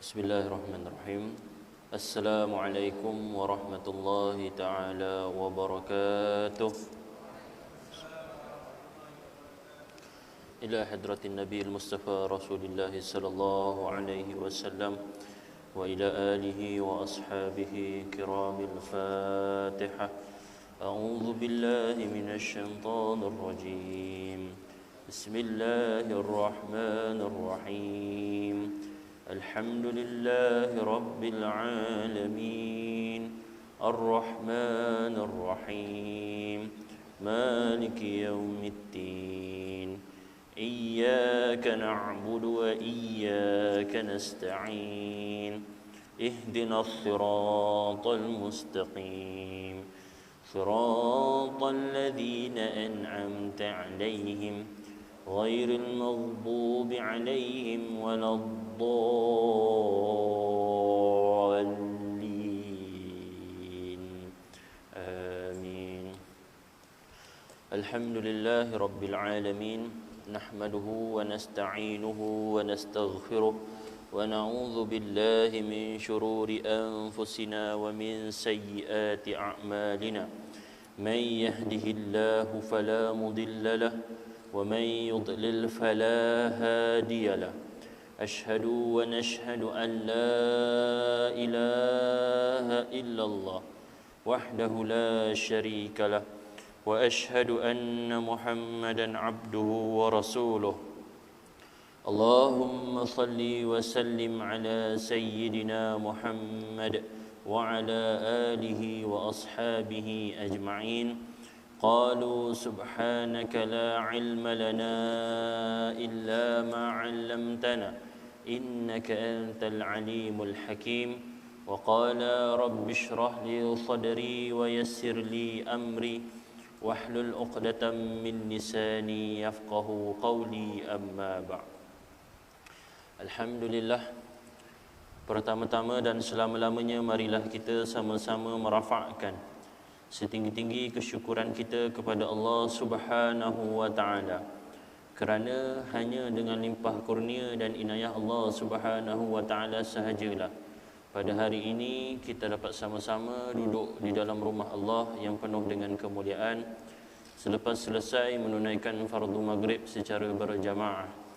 Bismillahirrahmanirrahim. Assalamualaikum warahmatullahi taala wabarakatuh. Ila hadratin Nabi al-Mustafa Rasulullah sallallahu alaihi wasallam wa ila alihi wa ashabihi kiramil Fatihah. A'udzu billahi minasy syaithanir rajim. Bismillahirrahmanirrahim. Alhamdulillahi rabbil alamin. Ar-Rahmanir Rahim. Maliki yaumiddin. Iyyaka na'budu wa iyyaka nasta'in. Ihdinas siratal mustaqim. Siratal ladzina an'amta 'alaihim ghairil maghdubi 'alaihim waladdallin. Amin. Alhamdulillahi rabbil alamin. Nahmaduhu wa nasta'inuhu wa nastaghfiruh wa na'udzu billahi min shururi anfusina wa min sayyiati a'malina. Man yahdihillahu fala mudilla lahu wa man yudlil fala hadiya lahu. Ashhadu wa nashhadu an la ilaha illallah wahdahu la sharika lahu wa ashhadu anna Muhammadan abduhu wa rasuluh. Allahumma salli wa sallim ala sayyidina Muhammad wa ala alihi wa ashabihi ajma'in. Qalu subhanaka la ilma lana illa ma 'allamtana innaka antal alimul hakim. Wa qala rabbi shrah li sadri wa yassir li amri wahlul 'uqdatam min lisani yafqahu qawli amma ba'd. Alhamdulillah, pertama-tama dan selama-lamanya marilah kita sama-sama merafakkan setinggi-tinggi kesyukuran kita kepada Allah Subhanahu wa taala, kerana hanya dengan limpah kurnia dan inayah Allah Subhanahu wa taala sahajalah pada hari ini kita dapat sama-sama duduk di dalam rumah Allah yang penuh dengan kemuliaan selepas selesai menunaikan fardu maghrib secara berjamaah.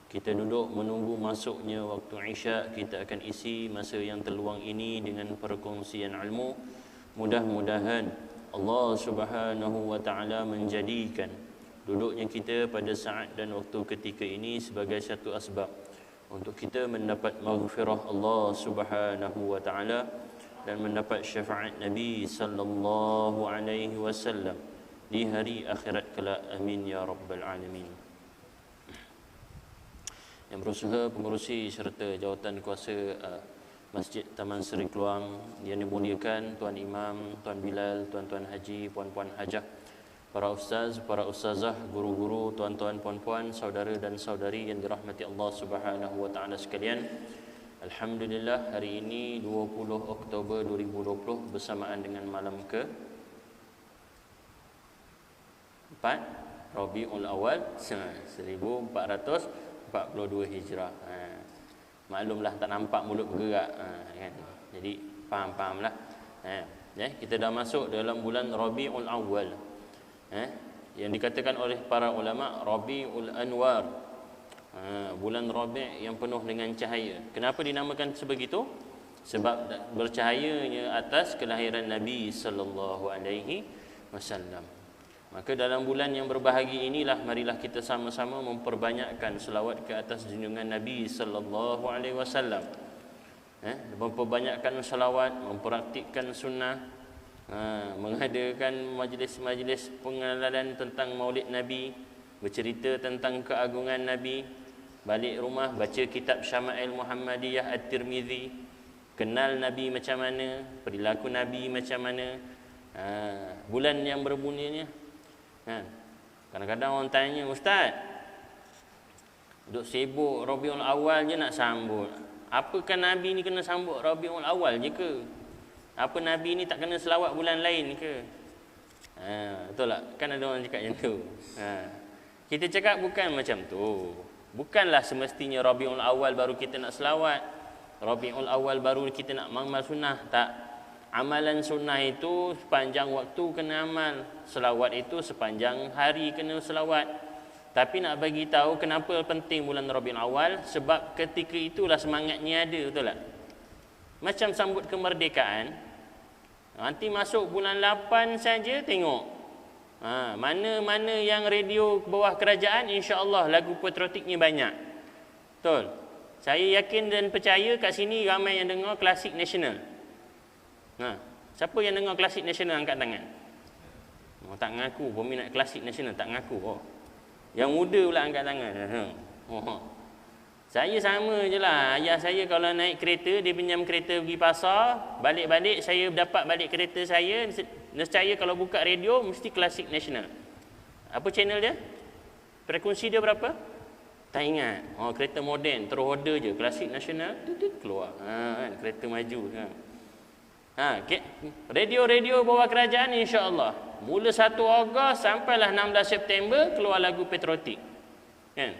Kita duduk menunggu masuknya waktu Isyak. Kita akan isi masa yang terluang ini dengan perkongsian ilmu. Mudah-mudahan Allah Subhanahu wa taala menjadikan duduknya kita pada saat dan waktu ketika ini sebagai satu asbab untuk kita mendapat maghfirah Allah Subhanahu wa taala dan mendapat syafaat Nabi sallallahu alaihi wasallam di hari akhirat kelak. Amin ya rabbal alamin. Yang berusaha pengurusi serta jawatan kuasa Masjid Taman Seri Keluang yang dimuliakan Tuan Imam, Tuan Bilal, Tuan-tuan haji, puan-puan hajah, para ustaz, para ustazah, guru-guru, tuan-tuan, puan-puan, saudara dan saudari yang dirahmati Allah Subhanahu wa taala sekalian. Alhamdulillah, hari ini 20 Oktober 2020 bersamaan dengan malam ke 4 Rabiul Awal 1442 Hijrah. Maklumlah tak nampak mulut bergerak kan. Jadi faham-fahamlah. Kita dah masuk dalam bulan Rabiul Awal. Yang dikatakan oleh para ulama Rabiul Anwar. Bulan Rabi' yang penuh dengan cahaya. Kenapa dinamakan sebegitu? Sebab bercahayanya atas kelahiran Nabi sallallahu alaihi wasallam. Maka dalam bulan yang berbahagia inilah marilah kita sama-sama memperbanyakkan selawat ke atas junjungan Nabi sallallahu alaihi wasallam. Memperbanyakkan selawat, mempraktikkan sunnah, mengadakan majlis-majlis pengenalan tentang Maulid Nabi, bercerita tentang keagungan Nabi, balik rumah baca kitab Syama'il Muhammadiyah At-Tirmizi, kenal Nabi macam mana, perilaku Nabi macam mana. Bulan yang berbunyinya kadang-kadang orang tanya, ustaz, duk sibuk Rabiul Awal je nak sambut. Apakah Nabi ni kena sambut Rabiul Awal je ke? Apa Nabi ni tak kena selawat bulan lain ke? Betul tak? Kan ada orang cakap macam tu. Kita cakap bukan macam tu. Bukanlah semestinya Rabiul Awal baru kita nak selawat. Rabiul Awal baru kita nak amal sunnah. Tak. Amalan sunnah itu sepanjang waktu kena amal. Selawat itu sepanjang hari kena selawat. Tapi nak bagi tahu kenapa penting bulan Rabiul Awal, sebab ketika itulah semangatnya ada, betul tak? Macam sambut kemerdekaan. Nanti masuk bulan 8 saja tengok. Mana-mana yang radio bawah kerajaan, insya-Allah lagu patriotiknya banyak. Betul. Saya yakin dan percaya kat sini ramai yang dengar klasik nasional. Siapa yang dengar klasik nasional angkat tangan? Tak ngaku peminat klasik nasional, tak ngaku. Yang muda pula angkat tangan. Saya sama je lah. Ayah saya kalau naik kereta, dia pinjam kereta pergi pasar, balik-balik saya dapat balik kereta saya, nescaya kalau buka radio mesti klasik nasional. Apa channel dia? Frekuensi dia berapa? Tak ingat. Kereta moden, terus order je klasik nasional, keluar. Kan, kereta maju kan. Radio-radio bawah kerajaan insya-Allah. Mula 1 Ogos sampailah 16 September keluar lagu patriotik. Kan?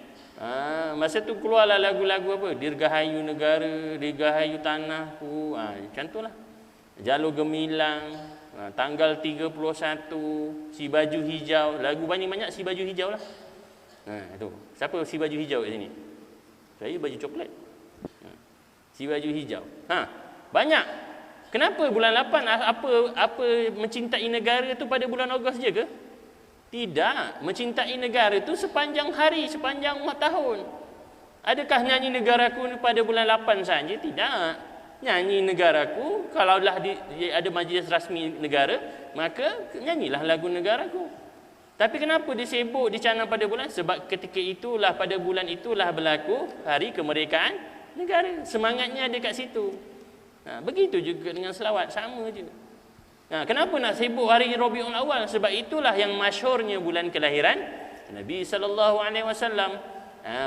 Masa tu keluarlah lagu-lagu apa? Dirgahayu negara, dirgahayu tanahku. Macam itulah. Jalur Gemilang, tanggal 31, si baju hijau. Lagu banyak-banyak si baju hijau lah. Tu. Siapa si baju hijau kat sini? Saya baju coklat. Si baju hijau. Banyak. Kenapa bulan 8 apa mencintai negara tu pada bulan Ogos je ke? Tidak. Mencintai negara tu sepanjang hari, sepanjang tahun. Adakah nyanyi negaraku pada bulan 8 saja? Tidak. Nyanyi negaraku, kalaulah ada majlis rasmi negara, maka nyanyilah lagu negaraku. Tapi kenapa disebut dicanang pada bulan? Sebab ketika itulah, pada bulan itulah berlaku hari kemerdekaan negara. Semangatnya ada kat situ. Begitu juga dengan selawat, sama je. Kenapa nak sibuk hari Rabiul Awal? Sebab itulah yang masyhurnya bulan kelahiran Nabi SAW.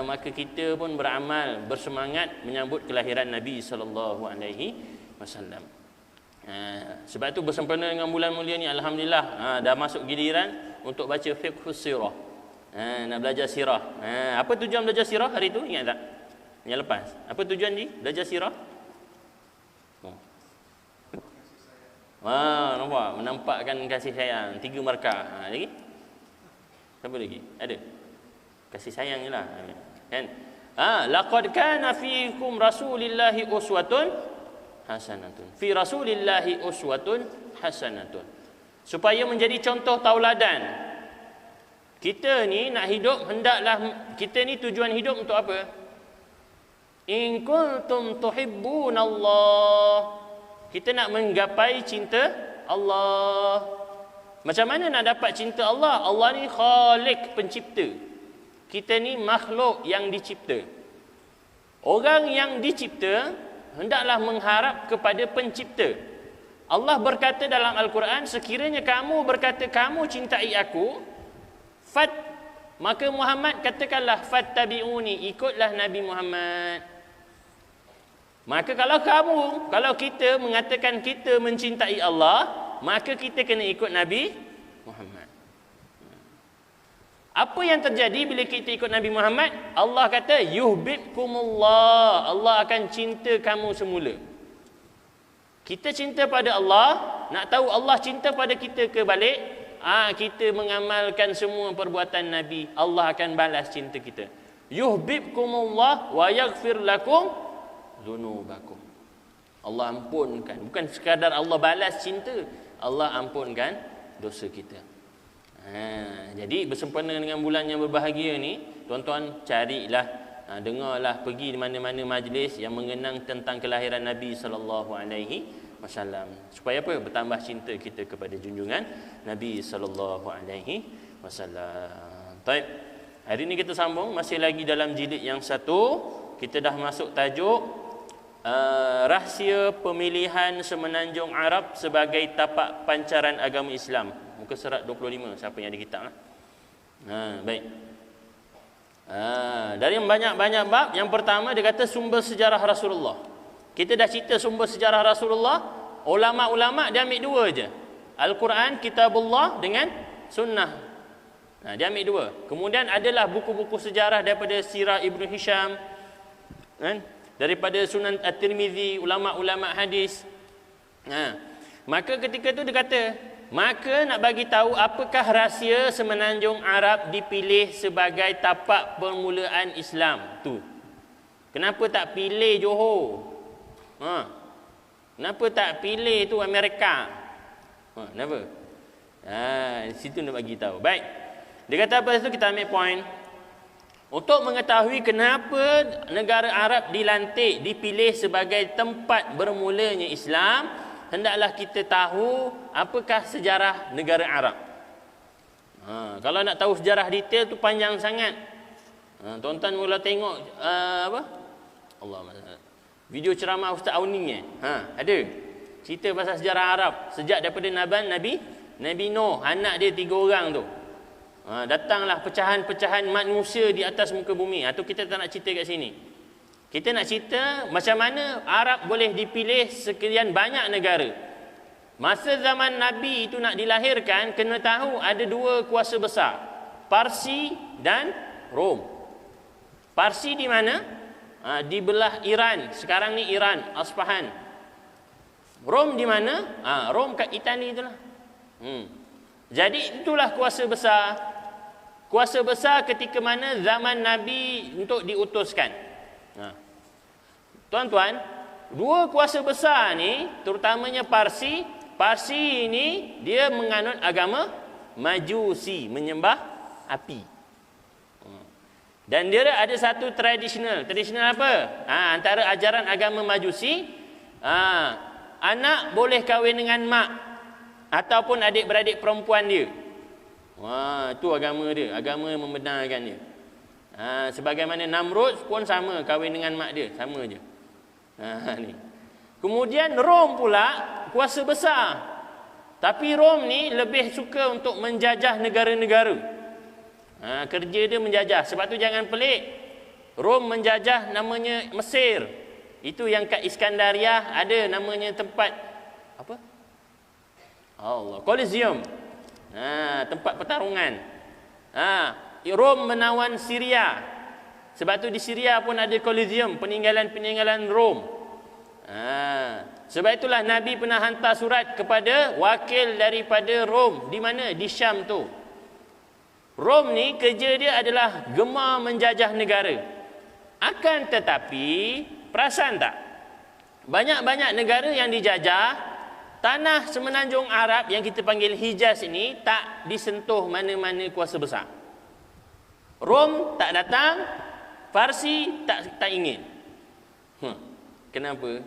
Maka kita pun beramal, bersemangat menyambut kelahiran Nabi SAW. Sebab itu bersempena dengan bulan mulia ni, alhamdulillah dah masuk giliran untuk baca fiqhus sirah. Nak belajar sirah. Apa tujuan belajar sirah hari tu? Ingat tak? Yang lepas. Apa tujuan ni belajar sirah? Nampak? Menampakkan kasih sayang. 3 markah. Lagi? Siapa lagi? Ada? Kasih sayang je lah. Kan? Laqad kana fiikum rasulillahi uswatun hasanatun. Fi rasulillahi uswatun hasanatun. Supaya menjadi contoh tauladan. Kita ni nak hidup, hendaklah kita ni tujuan hidup untuk apa? In kuntum tuhibbunallah. Kita nak menggapai cinta Allah. Macam mana nak dapat cinta Allah? Allah ni Khaliq, pencipta. Kita ni makhluk yang dicipta. Orang yang dicipta hendaklah mengharap kepada pencipta. Allah berkata dalam Al-Quran, sekiranya kamu berkata kamu cintai aku, maka Muhammad katakanlah fattabi'uni, ikutlah Nabi Muhammad. Maka kalau kita mengatakan kita mencintai Allah, maka kita kena ikut Nabi Muhammad. Apa yang terjadi bila kita ikut Nabi Muhammad? Allah kata yuhibbukumullah, Allah akan cinta kamu semula. Kita cinta pada Allah, nak tahu Allah cinta pada kita ke balik? Kita mengamalkan semua perbuatan Nabi, Allah akan balas cinta kita. Yuhibbukumullah wa yaghfir lakum dzunubakum. Allah ampunkan, bukan sekadar Allah balas cinta, Allah ampunkan dosa kita. Jadi bersempena dengan bulan yang berbahagia ni, tuan-tuan carilah, dengarlah, pergi di mana-mana majlis yang mengenang tentang kelahiran Nabi SAW. Supaya apa? Bertambah cinta kita kepada junjungan Nabi SAW. Baik. Hari ini kita sambung, masih lagi dalam jilid yang 1. Kita dah masuk tajuk rahsia pemilihan Semenanjung Arab sebagai tapak pancaran agama Islam. Muka surat 25, siapa yang ada kitab lah. Baik. Dari banyak-banyak bab, yang pertama dia kata sumber sejarah Rasulullah. Kita dah cerita sumber sejarah Rasulullah. Ulama-ulama dia ambil 2 je. Al-Quran, Kitabullah dengan Sunnah. Dia ambil 2. Kemudian adalah buku-buku sejarah daripada Sirah Ibn Hisham, kan? daripada Sunan At-Tirmizi, ulama-ulama hadis. Maka ketika tu dia kata, maka nak bagi tahu apakah rahsia Semenanjung Arab dipilih sebagai tapak permulaan Islam tu. Kenapa tak pilih Johor? Kenapa tak pilih tu Amerika? Kenapa? Di situ nak bagi tahu. Baik. Dia kata apa tu, kita ambil point. Untuk mengetahui kenapa negara Arab dilantik, dipilih sebagai tempat bermulanya Islam, hendaklah kita tahu apakah sejarah negara Arab. Kalau nak tahu sejarah detail tu panjang sangat. Tuan-tuan mula tengok video ceramah Ustaz Auni ada cerita pasal sejarah Arab sejak daripada Nabi Nuh, anak dia 3 orang tu. Datanglah pecahan-pecahan manusia di atas muka bumi. Itu kita tak nak cerita kat sini. Kita nak cerita macam mana Arab boleh dipilih sekian banyak negara. Masa zaman Nabi itu nak dilahirkan, kena tahu ada 2 kuasa besar, Parsi dan Rom. Parsi di mana? Di belah Iran. Sekarang ni Iran, Asfahan. Rom di mana? Rom kat Itali itulah. Jadi itulah kuasa besar. Kuasa besar ketika mana zaman Nabi untuk diutuskan. Tuan-tuan, 2 kuasa besar ni, terutamanya Parsi. Parsi ini dia menganut agama Majusi, menyembah api. Dan dia ada satu tradisional. Tradisional apa? Antara ajaran agama Majusi, anak boleh kahwin dengan mak ataupun adik-beradik perempuan dia. Itu agama dia, agama membenarkan dia. Sebagaimana Namrud pun sama, kahwin dengan mak dia, sama je. Ni. Kemudian Rom pula kuasa besar. Tapi Rom ni lebih suka untuk menjajah negara-negara. Kerja dia menjajah. Sebab tu jangan pelik, Rom menjajah namanya Mesir. Itu yang kat Iskandariah ada namanya tempat apa? Colosseum. Tempat pertarungan. Rom menawan Syria. Sebab tu di Syria pun ada Colosseum, peninggalan-peninggalan Rom. Sebab itulah Nabi pernah hantar surat kepada wakil daripada Rom. Di mana? Di Syam tu. Rom ni kerja dia adalah gemar menjajah negara. Akan tetapi, perasan tak? Banyak-banyak negara yang dijajah, tanah Semenanjung Arab yang kita panggil Hijaz ini tak disentuh mana-mana kuasa besar. Rom tak datang, Parsi tak ingin. Kenapa?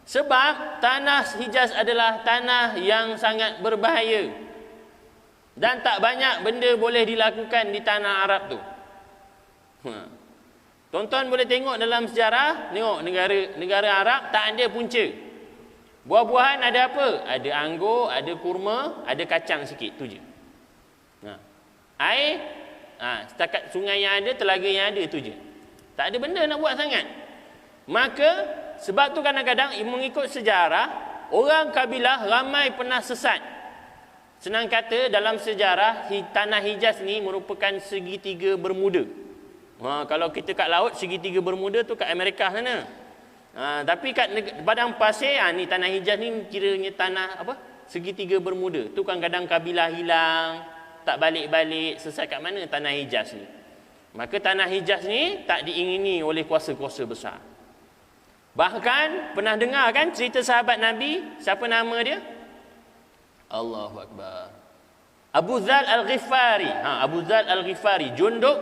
Sebab tanah Hijaz adalah tanah yang sangat berbahaya. Dan tak banyak benda boleh dilakukan di tanah Arab tu. Tuan-tuan boleh tengok dalam sejarah, tengok negara Arab tak ada punca. Buah-buahan ada apa? Ada anggur, ada kurma, ada kacang sikit, tu je. Air, setakat sungai yang ada, telaga yang ada, tu je. Tak ada benda nak buat sangat. Maka sebab tu kadang-kadang mengikut sejarah, orang kabilah ramai pernah sesat. Senang kata, dalam sejarah tanah Hijaz ni merupakan segitiga Bermuda. Kalau kita kat laut, segitiga Bermuda tu kat Amerika sana. Tapi kat padang pasir, ni tanah Hijaz ni kiranya tanah apa? Segitiga Bermuda. Tu kadang-kadang kabilah hilang, tak balik-balik, sesat kat mana tanah Hijaz ni. Maka tanah Hijaz ni tak diingini oleh kuasa-kuasa besar. Bahkan pernah dengar kan cerita sahabat Nabi, siapa nama dia? Allahu Akbar. Abu Dzar Al-Ghifari. Abu Dzar Al-Ghifari, Jundub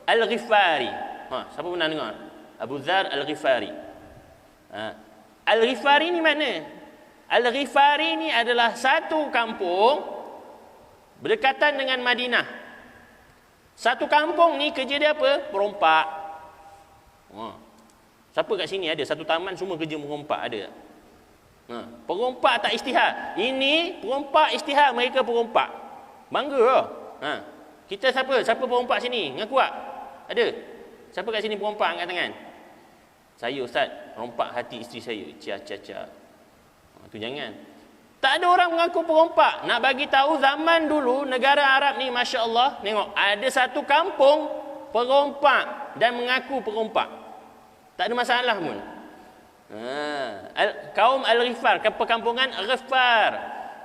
Al-Ghifari. Siapa pernah dengar? Abu Dzar Al-Ghifari. Al-Ghifari ni mana? Al-Ghifari ni adalah satu kampung berdekatan dengan Madinah. Satu kampung ni kerja dia apa? Perompak. Siapa kat sini ada satu taman semua kerja perompak, ada tak? Perompak tak istihad. Ini perompak istihad, mereka perompak. Bangga lah. Kita siapa? Siapa perompak sini? Ngaku tak? Ada? Siapa kat sini perompak? Angkat tangan. Saya Ustaz, rompak hati isteri saya. Cia. Tu jangan. Tak ada orang mengaku perompak. Nak bagi tahu zaman dulu negara Arab ni, Masya Allah, tengok, ada satu kampung perompak dan mengaku perompak. Tak ada masalah pun. Kaum Al-Ghifar, perkampungan Ghifar.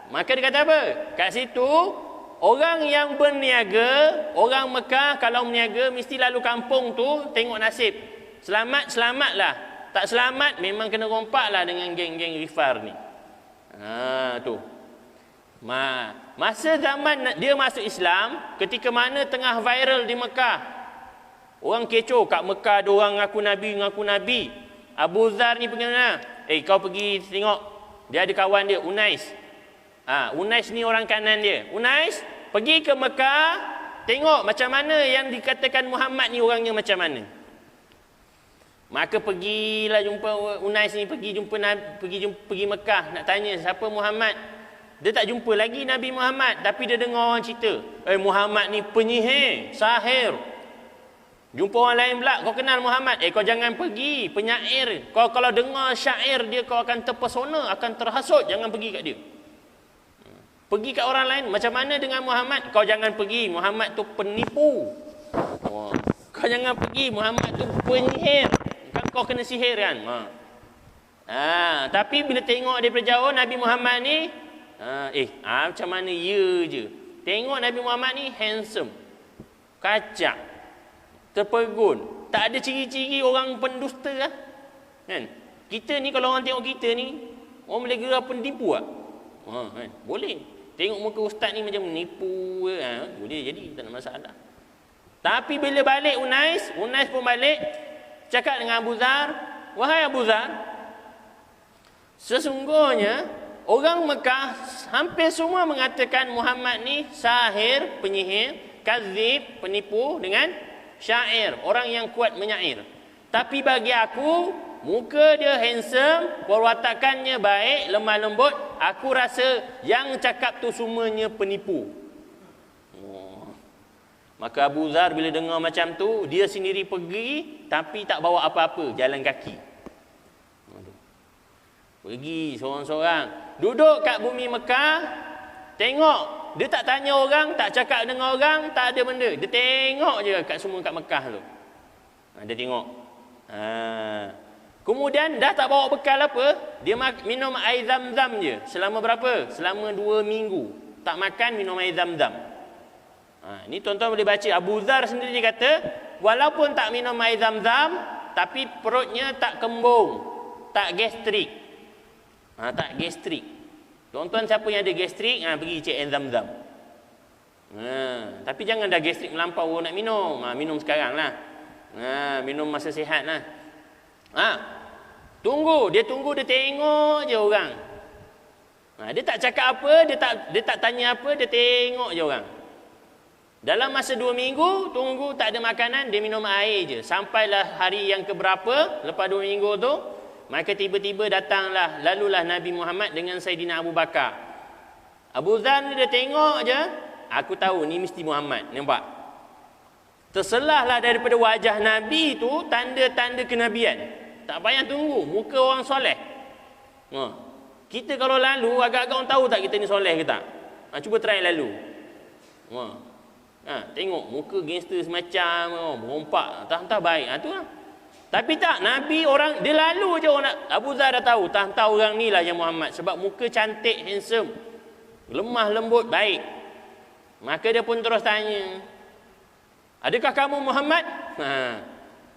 Maka dia kata apa? Kat situ, orang yang berniaga, orang Mekah kalau berniaga mesti lalu kampung tu tengok nasib. Selamat, selamatlah. Tak selamat, memang kena rompaklah dengan geng-geng Ghifar ni. Tu. Masa zaman dia masuk Islam, ketika mana tengah viral di Mekah, orang kecoh kat Mekah ada orang ngaku Nabi. Abu Dhar ni pergi mana? Kau pergi tengok. Dia ada kawan dia, Unais. Unais ni orang kanan dia. Unais, pergi ke Mekah, tengok macam mana yang dikatakan Muhammad ni orangnya macam mana. Maka pergilah jumpa Unais ni, pergi Mekah nak tanya siapa Muhammad. Dia tak jumpa lagi Nabi Muhammad, tapi dia dengar orang cerita, Muhammad ni penyihir, sahir. Jumpa orang lain pula, kau kenal Muhammad? Kau jangan pergi, penyair. Kau kalau dengar syair dia, kau akan terpesona, akan terhasut. Jangan pergi kat dia. Pergi kat orang lain, macam mana dengan Muhammad? Kau jangan pergi, Muhammad tu penipu. Kau jangan pergi, Muhammad tu penyihir. Kan kau kena sihir kan? Tapi bila tengok daripada jauh Nabi Muhammad ni, macam mana ya je. Tengok Nabi Muhammad ni handsome, kacak, terpegun, tak ada ciri-ciri orang pendusta lah. Kan? Kita ni kalau orang tengok kita ni, orang boleh gerak penipu lah. Kan? Boleh. Tengok muka ustaz ni macam menipu, boleh jadi, tak ada masalah. Tapi bila balik Unais pun balik, cakap dengan Abu Dhar, wahai Abu Dhar, sesungguhnya orang Mekah hampir semua mengatakan Muhammad ni sahir, penyihir, kazib, penipu, dengan syair, orang yang kuat menyair. Tapi bagi aku, muka dia handsome, perwatakannya baik, lemah lembut, aku rasa yang cakap tu semuanya penipu. Maka Abu Dhar bila dengar macam tu, dia sendiri pergi tapi tak bawa apa-apa, jalan kaki. Pergi seorang-seorang, duduk kat bumi Mekah, tengok. Dia tak tanya orang, tak cakap dengan orang, tak ada benda. Dia tengok je kat semua kat Mekah tu. Dia tengok. Kemudian dah tak bawa bekal apa, dia minum air zam-zam je. Selama berapa? Selama 2 minggu. Tak makan, minum air zam-zam. Ni tuan-tuan boleh baca. Abu Dhar sendiri dia kata, walaupun tak minum air zam-zam, tapi perutnya tak kembung, tak gastrik. Tak gastrik. Tuan-tuan siapa yang ada gastrik, pergi cek air zam-zam. Tapi jangan dah gastrik melampau nak minum. Minum sekarang lah. Minum masa sihat lah. Tunggu, dia tengok je orang. Dia tak cakap apa, dia tak tanya apa, dia tengok je orang. Dalam masa 2 minggu, tunggu tak ada makanan, dia minum air je. Sampailah hari yang keberapa, lepas 2 minggu tu, maka tiba-tiba datanglah, lalulah Nabi Muhammad dengan Saidina Abu Bakar. Abu Dhar ni dia tengok je, aku tahu ni mesti Muhammad, nampak? Terselahlah daripada wajah Nabi tu tanda-tanda kenabian. Tak payah tunggu, muka orang soleh. Kita kalau lalu, agak-agak orang tahu tak kita ni soleh ke tak? Cuba try lalu. Tengok muka gangster semacam, merompak, entah baik. Tu lah. Tapi tak, Nabi orang, dia lalu je orang, Abu Dhar dah tahu, entah orang ni lah yang Muhammad. Sebab muka cantik, handsome, lemah lembut, baik. Maka dia pun terus tanya, adakah kamu Muhammad?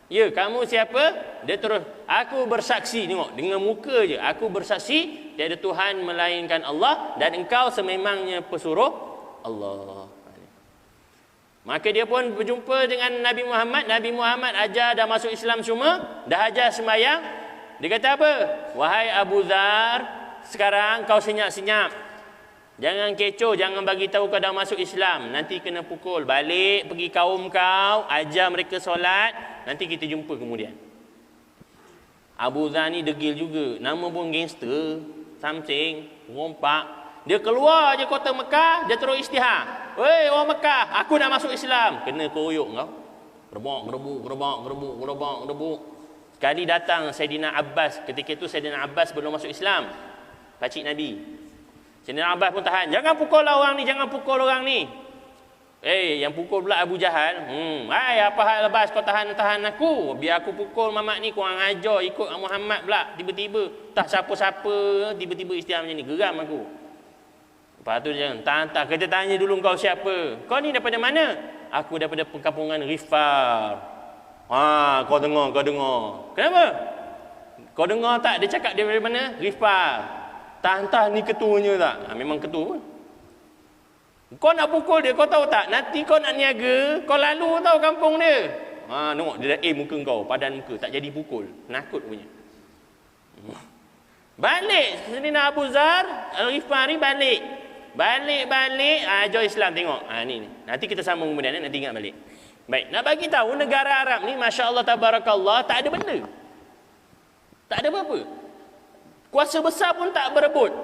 Ya, kamu siapa? Dia terus, aku bersaksi, tengok, dengan muka je, aku bersaksi, tiada Tuhan melainkan Allah, dan engkau sememangnya pesuruh Allah. Maka dia pun berjumpa dengan Nabi Muhammad. Nabi Muhammad ajar dah masuk Islam semua, dah ajar sembahyang. Dia kata apa? Wahai Abu Dhar, sekarang kau senyap-senyap. Jangan kecoh, jangan bagi tahu kau dah masuk Islam. Nanti kena pukul. Balik pergi kaum kau, ajar mereka solat, nanti kita jumpa kemudian. Abu Dhar ni degil juga. Nama pun gangster, something, rompak. Dia keluar je kota Mekah, dia terus istihar. Weh orang Mekah, aku nak masuk Islam. Kena koyok kau. Gerebok. Sekali datang Saidina Abbas. Ketika itu Saidina Abbas belum masuk Islam, pakcik Nabi. Saidina Abbas pun tahan. Jangan pukul orang ni, jangan pukul orang ni. Yang pukul pula Abu Jahal. Hai, apa hal lepas kau tahan aku? Biar aku pukul mamat ni, kau ajar ikut Muhammad pula. Tiba-tiba tak siapa-siapa, tiba-tiba Islam macam ni. Geram aku. Lepas tu dia tahan. Kita tanya dulu kau siapa? Kau ni daripada mana? Aku daripada perkampungan Rifar. Kau dengar. Kenapa? Kau dengar tak dia cakap dia dari mana? Rifar. Tahan ni ketuanya tak? Memang ketua pun. Kau nak pukul dia, kau tahu tak? Nanti kau nak niaga, kau lalu tahu kampung dia. Tengok dia dah muka kau, padan muka, tak jadi pukul. Nakut punya. Balik Sayyidina Abu Zar Al-Ghifari balik. Ajar Islam tengok. Ni. Nanti kita sambung kemudian, nanti ingat balik. Baik, nak bagi tahu negara Arab ni masya-Allah tabarakallah tak ada benda. Tak ada apa-apa. Kuasa besar pun tak berebut.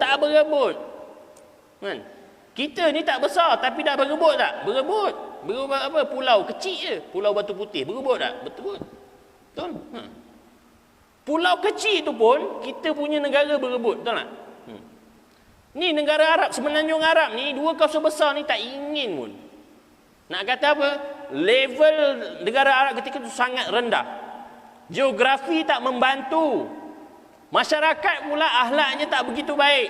Kan? Kita ni tak besar tapi dah berebut tak? Berebut apa? Pulau kecil je. Pulau Batu Putih. Berebut tak? Betul. Pulau kecil tu pun kita punya negara berebut. Betul tak? Ni negara Arab, Semenanjung Arab ni, dua kuasa besar ni tak ingin pun. Nak kata apa? Level negara Arab ketika tu sangat rendah. Geografi tak membantu. Masyarakat pula akhlaknya tak begitu baik.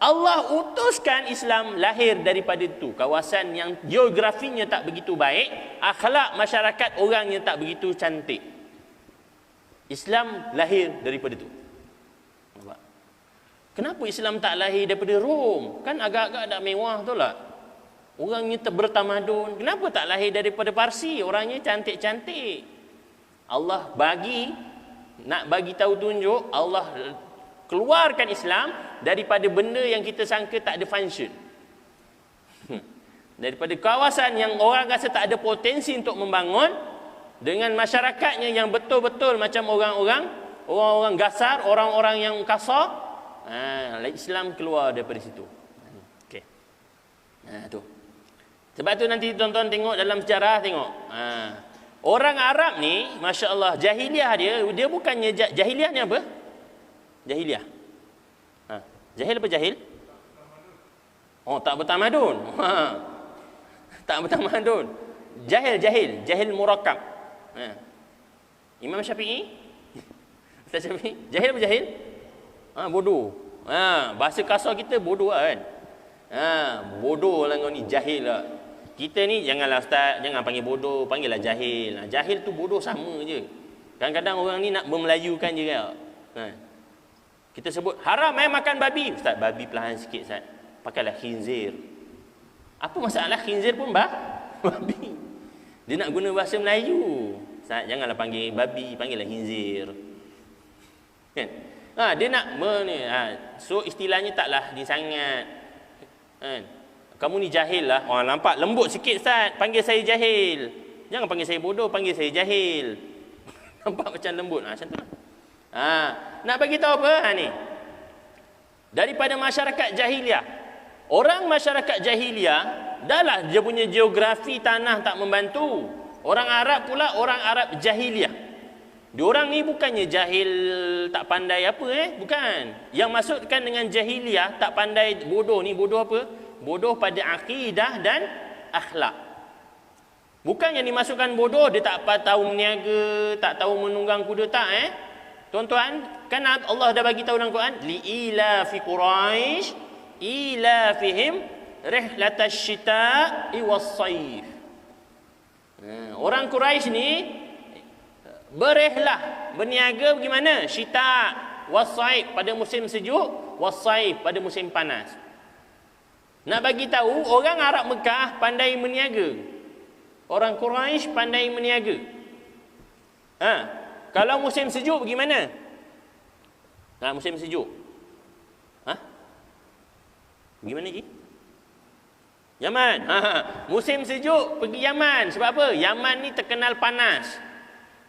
Allah utuskan Islam lahir daripada itu. Kawasan yang geografinya tak begitu baik, akhlak masyarakat orangnya tak begitu cantik. Islam lahir daripada itu. Kenapa Islam tak lahir daripada Rom? Kan agak-agak tak mewah, betul tak? Orangnya bertamadun. Kenapa tak lahir daripada Parsi? Orangnya cantik-cantik. Allah nak bagi tahu tunjuk, Allah keluarkan Islam daripada benda yang kita sangka tak ada function. Daripada kawasan yang orang rasa tak ada potensi untuk membangun, dengan masyarakatnya yang betul-betul macam orang-orang gasar, orang-orang yang kasar, Islam keluar daripada situ. Okey. Tu. Sebab tu nanti tuan-tuan tengok dalam sejarah, tengok. Orang Arab ni, masya-Allah, jahiliah dia bukannya jahiliah ni apa? Jahiliah. Jahil apa jahil? Tak bertamadun. Tak bertamadun. Jahil murakkab. Imam Syafi'i? Ustaz Syafi'i, jahil apa jahil? Bodoh. Bahasa kasar kita bodoh lah kan. Bodoh lah kau ni, jahil lah. Kita ni janganlah ustaz, jangan panggil bodoh, panggillah jahil. Jahil tu bodoh sama je. Kadang-kadang orang ni nak bermelayukan je kan. Kita sebut haram makan babi. Ustaz, babi perlahan sikit ustaz. Pakailah khinzir. Apa masalah khinzir pun babi. Dia nak guna bahasa Melayu. Ustaz, janganlah panggil babi, panggillah khinzir. Kan? Dia nak so istilahnya taklah dia sangat. Kan? Kamu ni jahil lah. Nampak lembut sikit ustaz, panggil saya jahil. Jangan panggil saya bodoh, panggil saya jahil. Nampak macam lembut. Macam tu lah. Nak bagi tahu apa ni? Daripada masyarakat jahiliah. Orang masyarakat jahiliah, dahlah dia punya geografi tanah tak membantu. Orang Arab pula orang Arab jahiliah. Diorang ni bukannya jahil tak pandai apa bukan. Yang maksudkan dengan jahiliah tak pandai bodoh ni, bodoh apa? Bodoh pada akidah dan akhlak. Bukan yang dimasukkan bodoh dia tak tahu meniaga, tak tahu menunggang kuda, tak Tuan-tuan, kan Allah dah bagi tahu dalam Quran, li'ila fi Quraisy ila fihim rihlatash syita'i was-sayf. Orang Quraisy ni berihlah, berniaga bagaimana? Syita' was-sayf pada musim sejuk, was-sayf pada musim panas. Nak bagi tahu orang Arab Mekah pandai meniaga. Orang Quraisy pandai meniaga. Kalau musim sejuk bagaimana? Musim sejuk. Bagaimana lagi? Yaman. Musim sejuk pergi Yaman. Sebab apa? Yaman ni terkenal panas.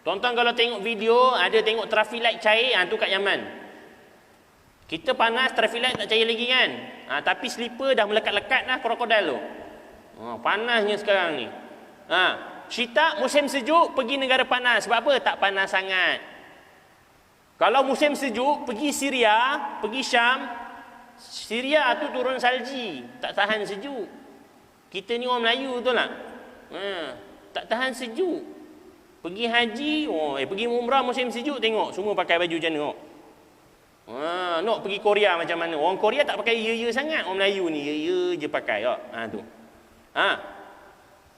Tuan-tuan kalau tengok video, ada tengok traffic light cair, tu kat Yaman. Kita panas, traffic light tak cair lagi kan? Tapi slipper dah melekat-lekat dah krokodil tu. Panasnya sekarang ni. Syita musim sejuk pergi negara panas. Sebab apa? Tak panas sangat. Kalau musim sejuk pergi Syria, pergi Syam. Syria tu turun salji, tak tahan sejuk. Kita ni orang Melayu betul tak? Tak tahan sejuk. Pergi haji, pergi umrah musim sejuk, tengok semua pakai baju macam mana. Nak pergi Korea macam mana? Orang Korea tak pakai ya sangat. Orang Melayu ni ya je pakai. Tu.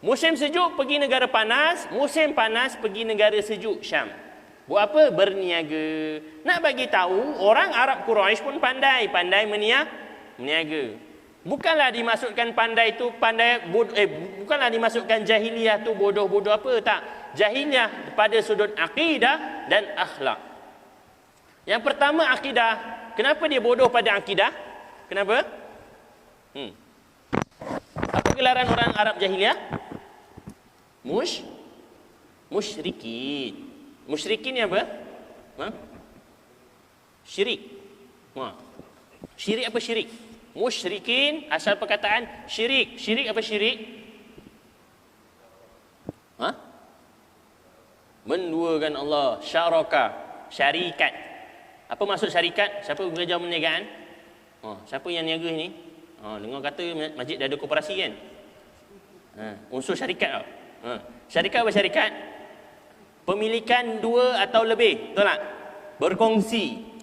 Musim sejuk pergi negara panas, musim panas pergi negara sejuk Syam. Buat apa? Berniaga. Nak bagi tahu orang Arab Quraisy pun pandai meniaga. Bukanlah dimasukkan pandai tu bukanlah dimasukkan jahiliah tu bodoh-bodoh apa, tak. Jahiliah pada sudut akidah dan akhlak. Yang pertama akidah. Kenapa dia bodoh pada akidah? Kenapa? Apa gelaran orang Arab jahiliah? Musyrikin. Musyrikin ni apa? Syirik. Syirik apa syirik? Musyrikin asal perkataan syirik. Syirik apa syirik? Menduakan Allah. Syarikat. Apa maksud syarikat? Siapa bekerja perniagaan? Siapa yang niaga ni? Dengar kata masjid dah ada koperasi kan? Unsur syarikat tau. Syarikat apa syarikat? Pemilikan dua atau lebih, betul tak? Berkongsi.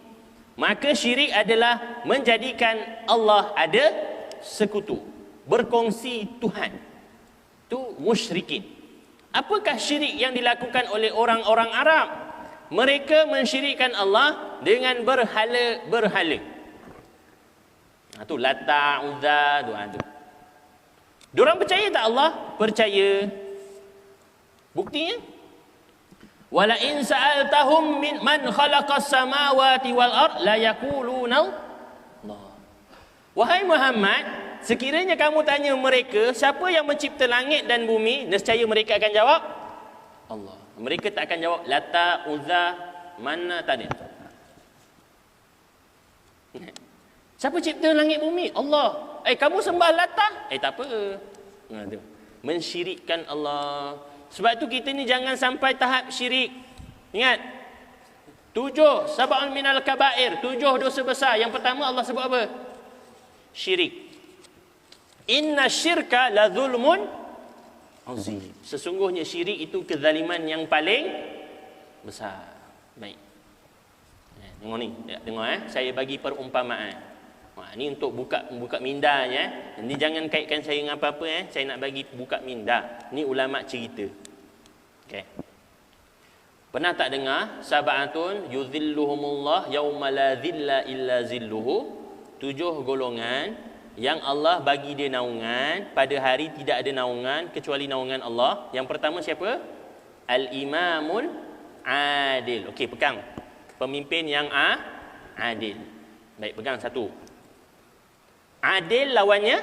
Maka syirik adalah menjadikan Allah ada sekutu, berkongsi Tuhan. Itu musyrikin. Apakah syirik yang dilakukan oleh orang-orang Arab? Mereka mensyirikkan Allah dengan berhala. Itu Lata, Uzza, tu. Diorang percaya tak Allah? Percaya. Buktinya? Wala in sa'altahum man khalaqas samawati wal ard la yaquluna Allah. Wahai Muhammad, sekiranya kamu tanya mereka siapa yang mencipta langit dan bumi, nescaya mereka akan jawab Allah. Mereka tak akan jawab Lata, Uzza, mana tadi. Siapa cipta langit bumi? Allah. Kamu sembah Lata? Tak apa. Mensyirikkan Allah. Sebab tu kita ni jangan sampai tahap syirik. Ingat, 7 sab'un minal kabair, 7 dosa besar. Yang pertama Allah sebut apa? Syirik. Inna syirka la zulmun azim. Sesungguhnya syirik itu kezaliman yang paling besar. Baik. Tengok ni, tengok saya bagi perumpamaan. Ni untuk buka mindanya. Ini jangan kaitkan saya dengan apa-apa. Saya nak bagi buka minda. Ni ulama cerita. Okay. Pernah tak dengar sab'atun yuzilluhumullah yauma la zilla illa zilluhu? 7 golongan yang Allah bagi dia naungan pada hari tidak ada naungan kecuali naungan Allah. Yang pertama siapa? Al-imamul adil. Okey, pegang. Pemimpin yang adil. Baik, pegang satu. Adil lawannya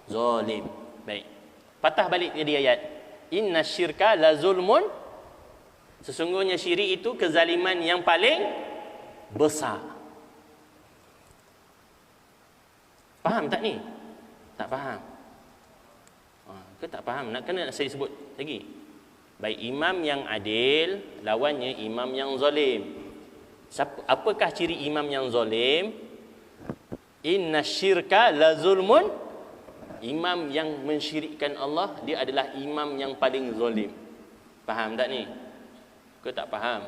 zalim. Baik. Patah balik jadi ayat. Inna syirka la zulmun. Sesungguhnya syirik itu kezaliman yang paling besar. Faham tak ni? Tak faham. Ke tak faham? Nak kena saya sebut lagi. Baik, imam yang adil lawannya imam yang zalim. Apakah ciri imam yang zalim? Inna syirka la zulmun. Imam yang mensyirikkan Allah, dia adalah imam yang paling zalim. Faham tak ni? Ke tak faham?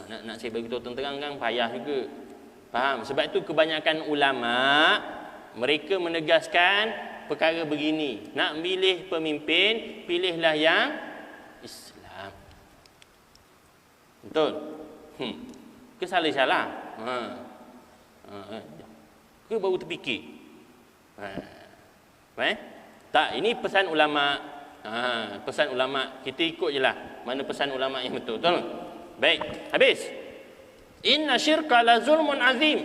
Nak saya bagi tahu terang kan payah juga. Faham? Sebab itu kebanyakan ulama mereka menegaskan perkara begini. Nak pilih pemimpin, pilihlah yang Islam. Betul? Ke salah-salah? Ke baru terfikir? Tak, ini pesan ulama. Pesan ulama. Kita ikut je lah mana pesan ulama yang betul. Betul? Baik, habis. Inna syirka la zulmun azim.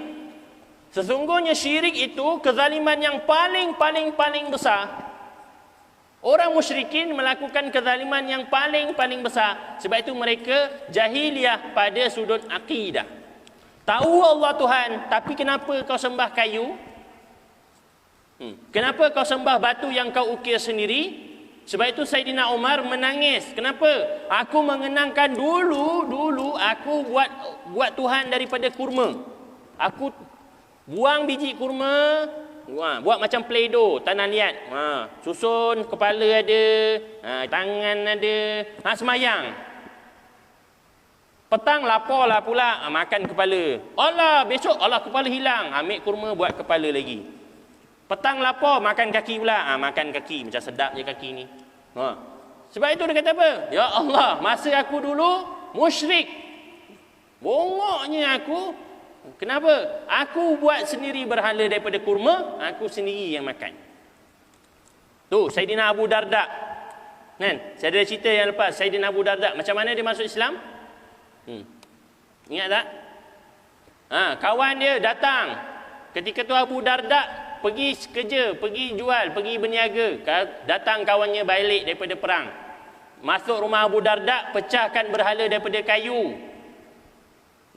Sesungguhnya syirik itu kezaliman yang paling besar. Orang musyrikin melakukan kezaliman yang paling besar. Sebab itu mereka jahiliah pada sudut akidah. Tahu Allah Tuhan, tapi kenapa kau sembah kayu? Kenapa kau sembah batu yang kau ukir sendiri? Sebab itu Saidina Umar menangis. Kenapa? Aku mengenangkan dulu aku buat Tuhan daripada kurma. Aku buang biji kurma, buat macam play-doh, tanah liat. Susun, kepala ada, tangan ada. Semayang. Petang laporlah pula, makan kepala. Allah, besok Allah kepala hilang. Ambil kurma buat kepala lagi. Petang lapar, makan kaki pula. Makan kaki, macam sedap je kaki ni. Sebab itu dia kata apa? Ya Allah, masa aku dulu musyrik. Bongoknya aku. Kenapa? Aku buat sendiri berhala daripada kurma, aku sendiri yang makan. Tu, Saidina Abu Darda. Kan? Saya ada cerita yang lepas, Saidina Abu Darda. Macam mana dia masuk Islam? Ingat tak? Kawan dia datang. Ketika tu Abu Darda pergi kerja, pergi jual, pergi berniaga. Datang kawannya balik daripada perang. Masuk rumah Abu Darda, pecahkan berhala daripada kayu.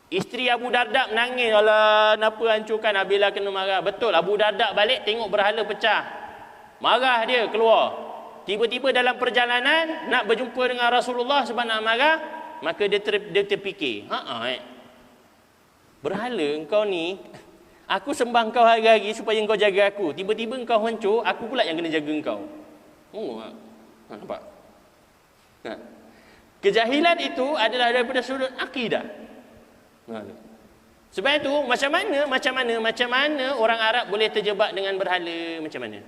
Isteri Abu Darda menangis. Alah, kenapa hancurkan? Abilah kena marah. Betul, Abu Darda balik tengok berhala pecah. Marah dia keluar. Tiba-tiba dalam perjalanan nak berjumpa dengan Rasulullah sebab nak marah, maka dia terfikir, berhala engkau ni, aku sembah engkau hari-hari supaya engkau jaga aku. Tiba-tiba engkau hancur, aku pula yang kena jaga engkau. Nampak? Kejahilan itu adalah daripada sudut akidah. Sebab itu macam mana orang Arab boleh terjebak dengan berhala, macam mana?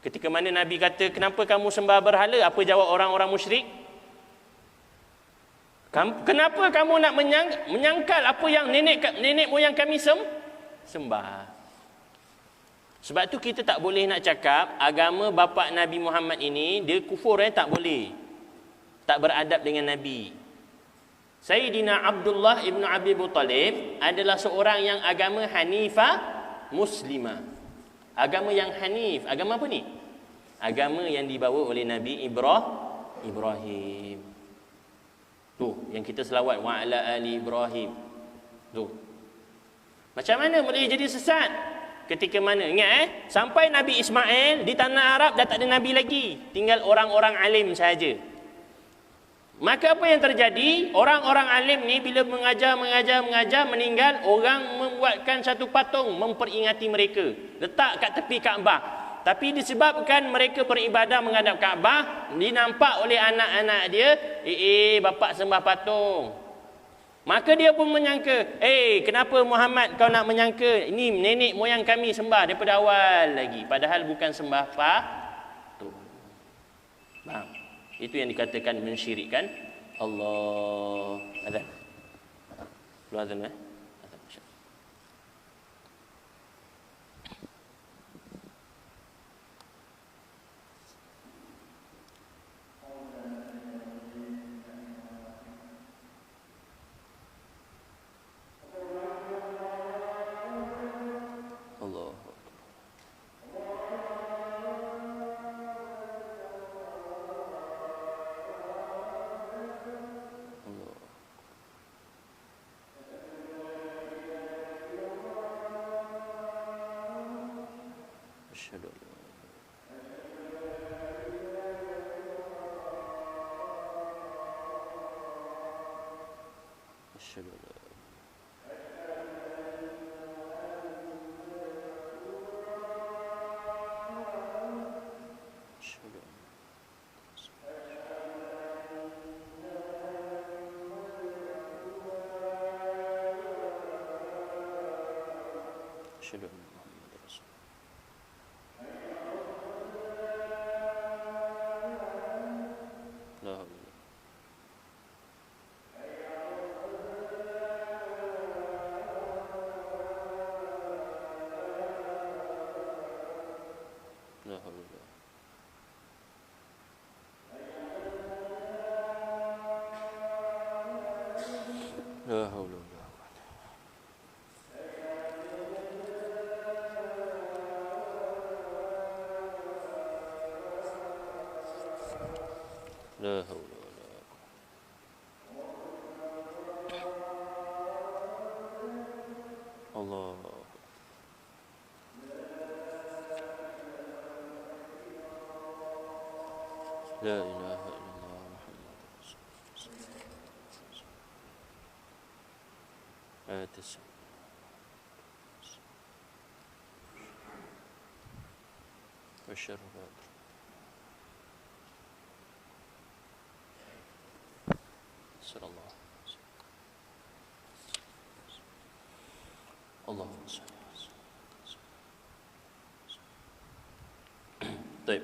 Ketika mana Nabi kata, kenapa kamu sembah berhala? Apa jawab orang-orang musyrik? Kenapa kamu nak menyangkal apa yang nenek moyang kami sembah? Sebab tu kita tak boleh nak cakap agama bapa Nabi Muhammad ini dia kufur, tak boleh. Tak beradab dengan Nabi. Sayyidina Abdullah ibn Abi Thalib adalah seorang yang agama Hanifah Muslimah. Agama yang Hanif. Agama apa ni? Agama yang dibawa oleh Nabi Ibrahim. Tu yang kita selawat wa ala ali Ibrahim. Tu. Macam mana boleh jadi sesat? Ketika mana? Ingat sampai Nabi Ismail di tanah Arab dah tak ada nabi lagi. Tinggal orang-orang alim sahaja. Maka apa yang terjadi? Orang-orang alim ni bila mengajar meninggal, orang membuatkan satu patung memperingati mereka. Letak kat tepi Kaabah. Tapi disebabkan mereka beribadah menghadap Kaabah, dinampak oleh anak-anak dia, bapak sembah patung. Maka dia pun menyangka, kenapa Muhammad kau nak menyangka ini nenek moyang kami sembah daripada awal lagi, padahal bukan sembah patung. Faham? Itu yang dikatakan mensyirikkan Allah. Azan. Lu azan Azan. Asyhadu anna Muhammadar Rasulullah. La haula. La haula. La haula. La haula wala quwwata. Allah. La ilaha illallah Muhammadur Rasulullah. Atas. Fasyarbat. Sallallahu. Allahumma salli. Baik.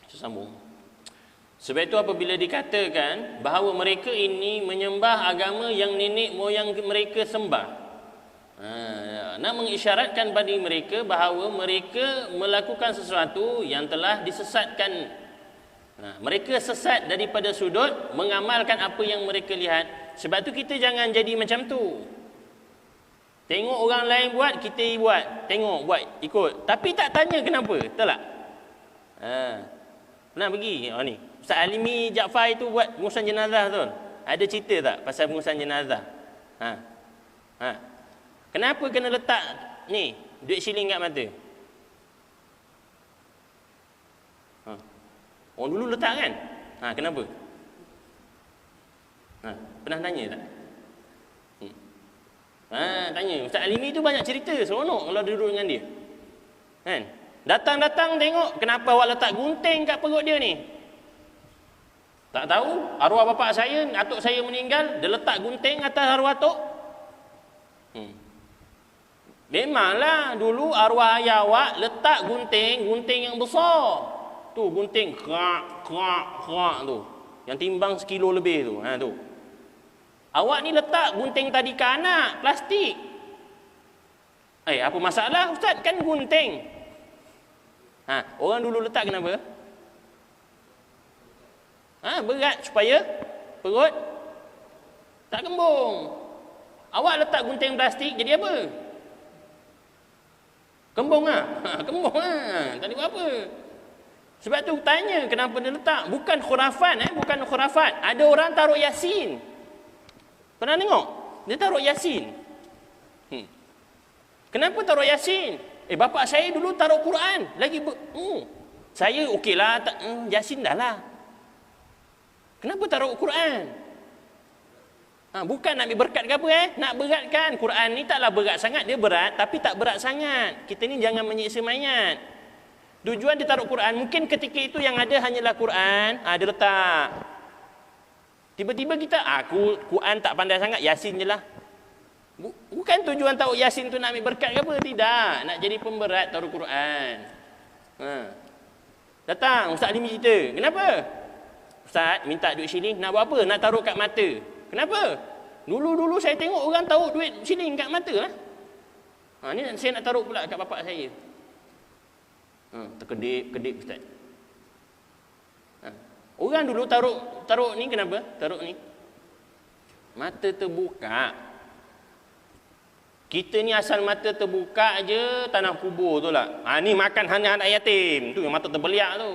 Sambung. Sebab itu apabila dikatakan bahawa mereka ini menyembah agama yang nenek moyang mereka sembah, nak mengisyaratkan pada mereka bahawa mereka melakukan sesuatu yang telah disesatkan. Mereka sesat daripada sudut mengamalkan apa yang mereka lihat. Sebab tu kita jangan jadi macam tu. Tengok orang lain buat, kita buat. Tengok, buat, ikut. Tapi tak tanya kenapa, betul tak? Pernah pergi ni Ustaz Alimi Jaafar itu buat pengurusan jenazah tu. Ada cerita tak pasal pengurusan jenazah? Kenapa kena letak ni duit siling kat mata? Orang dulu letak kan? Kenapa? Pernah tanya tak? Tanya. Ustaz Alimi tu banyak cerita, seronok kalau duduk dengan dia. Kan? Datang-datang tengok, kenapa awak letak gunting kat perut dia ni? Tak tahu, arwah bapak saya, atuk saya meninggal, dia letak gunting atas arwah atuk. Memanglah dulu arwah ayah awak letak gunting yang besar. Tu gunting krak tu. Yang timbang 1 kilo lebih tu. Tu. Awak ni letak gunting tadika anak, plastik. Apa masalah Ustaz? Kan gunting. Orang dulu letak kenapa? Berat supaya perut tak kembung. Awak letak gunting plastik jadi apa? Kembung kembung tak ada apa. Sebab tu tanya kenapa dia letak. Bukan khurafat bukan khurafat. Ada orang taruh Yasin. Pernah tengok? Dia taruh Yasin. Kenapa taruh Yasin? Bapak saya dulu taruh Quran. Saya okeylah, Yasin dah lah. Kenapa taruh Quran? Bukan nak ambil berkat ke apa Nak beratkan. Quran ni taklah berat sangat. Dia berat tapi tak berat sangat. Kita ni jangan menyiksa mayat. Tujuan dia taruh Quran. Mungkin ketika itu yang ada hanyalah Quran. Dia letak. Tiba-tiba kita, Quran tak pandai sangat, Yasin je lah. Bukan tujuan taruh Yasin tu nak ambil berkat ke apa. Tidak. Nak jadi pemberat taruh Quran. Datang Ustaz Alimi cerita. Kenapa? Ustaz minta duit siling. Nak buat apa? Nak taruh kat mata. Kenapa? Dulu saya tengok orang taruh duit siling kat mata lah. Ni saya nak taruh pula kat bapak saya. Terkedip Ustaz. Orang dulu taruh ni kenapa? Taruh ni. Mata terbuka. Kita ni asal mata terbuka je tanah kubur tu lah. Ni makan anak yatim. Tu yang mata terbeliak tu.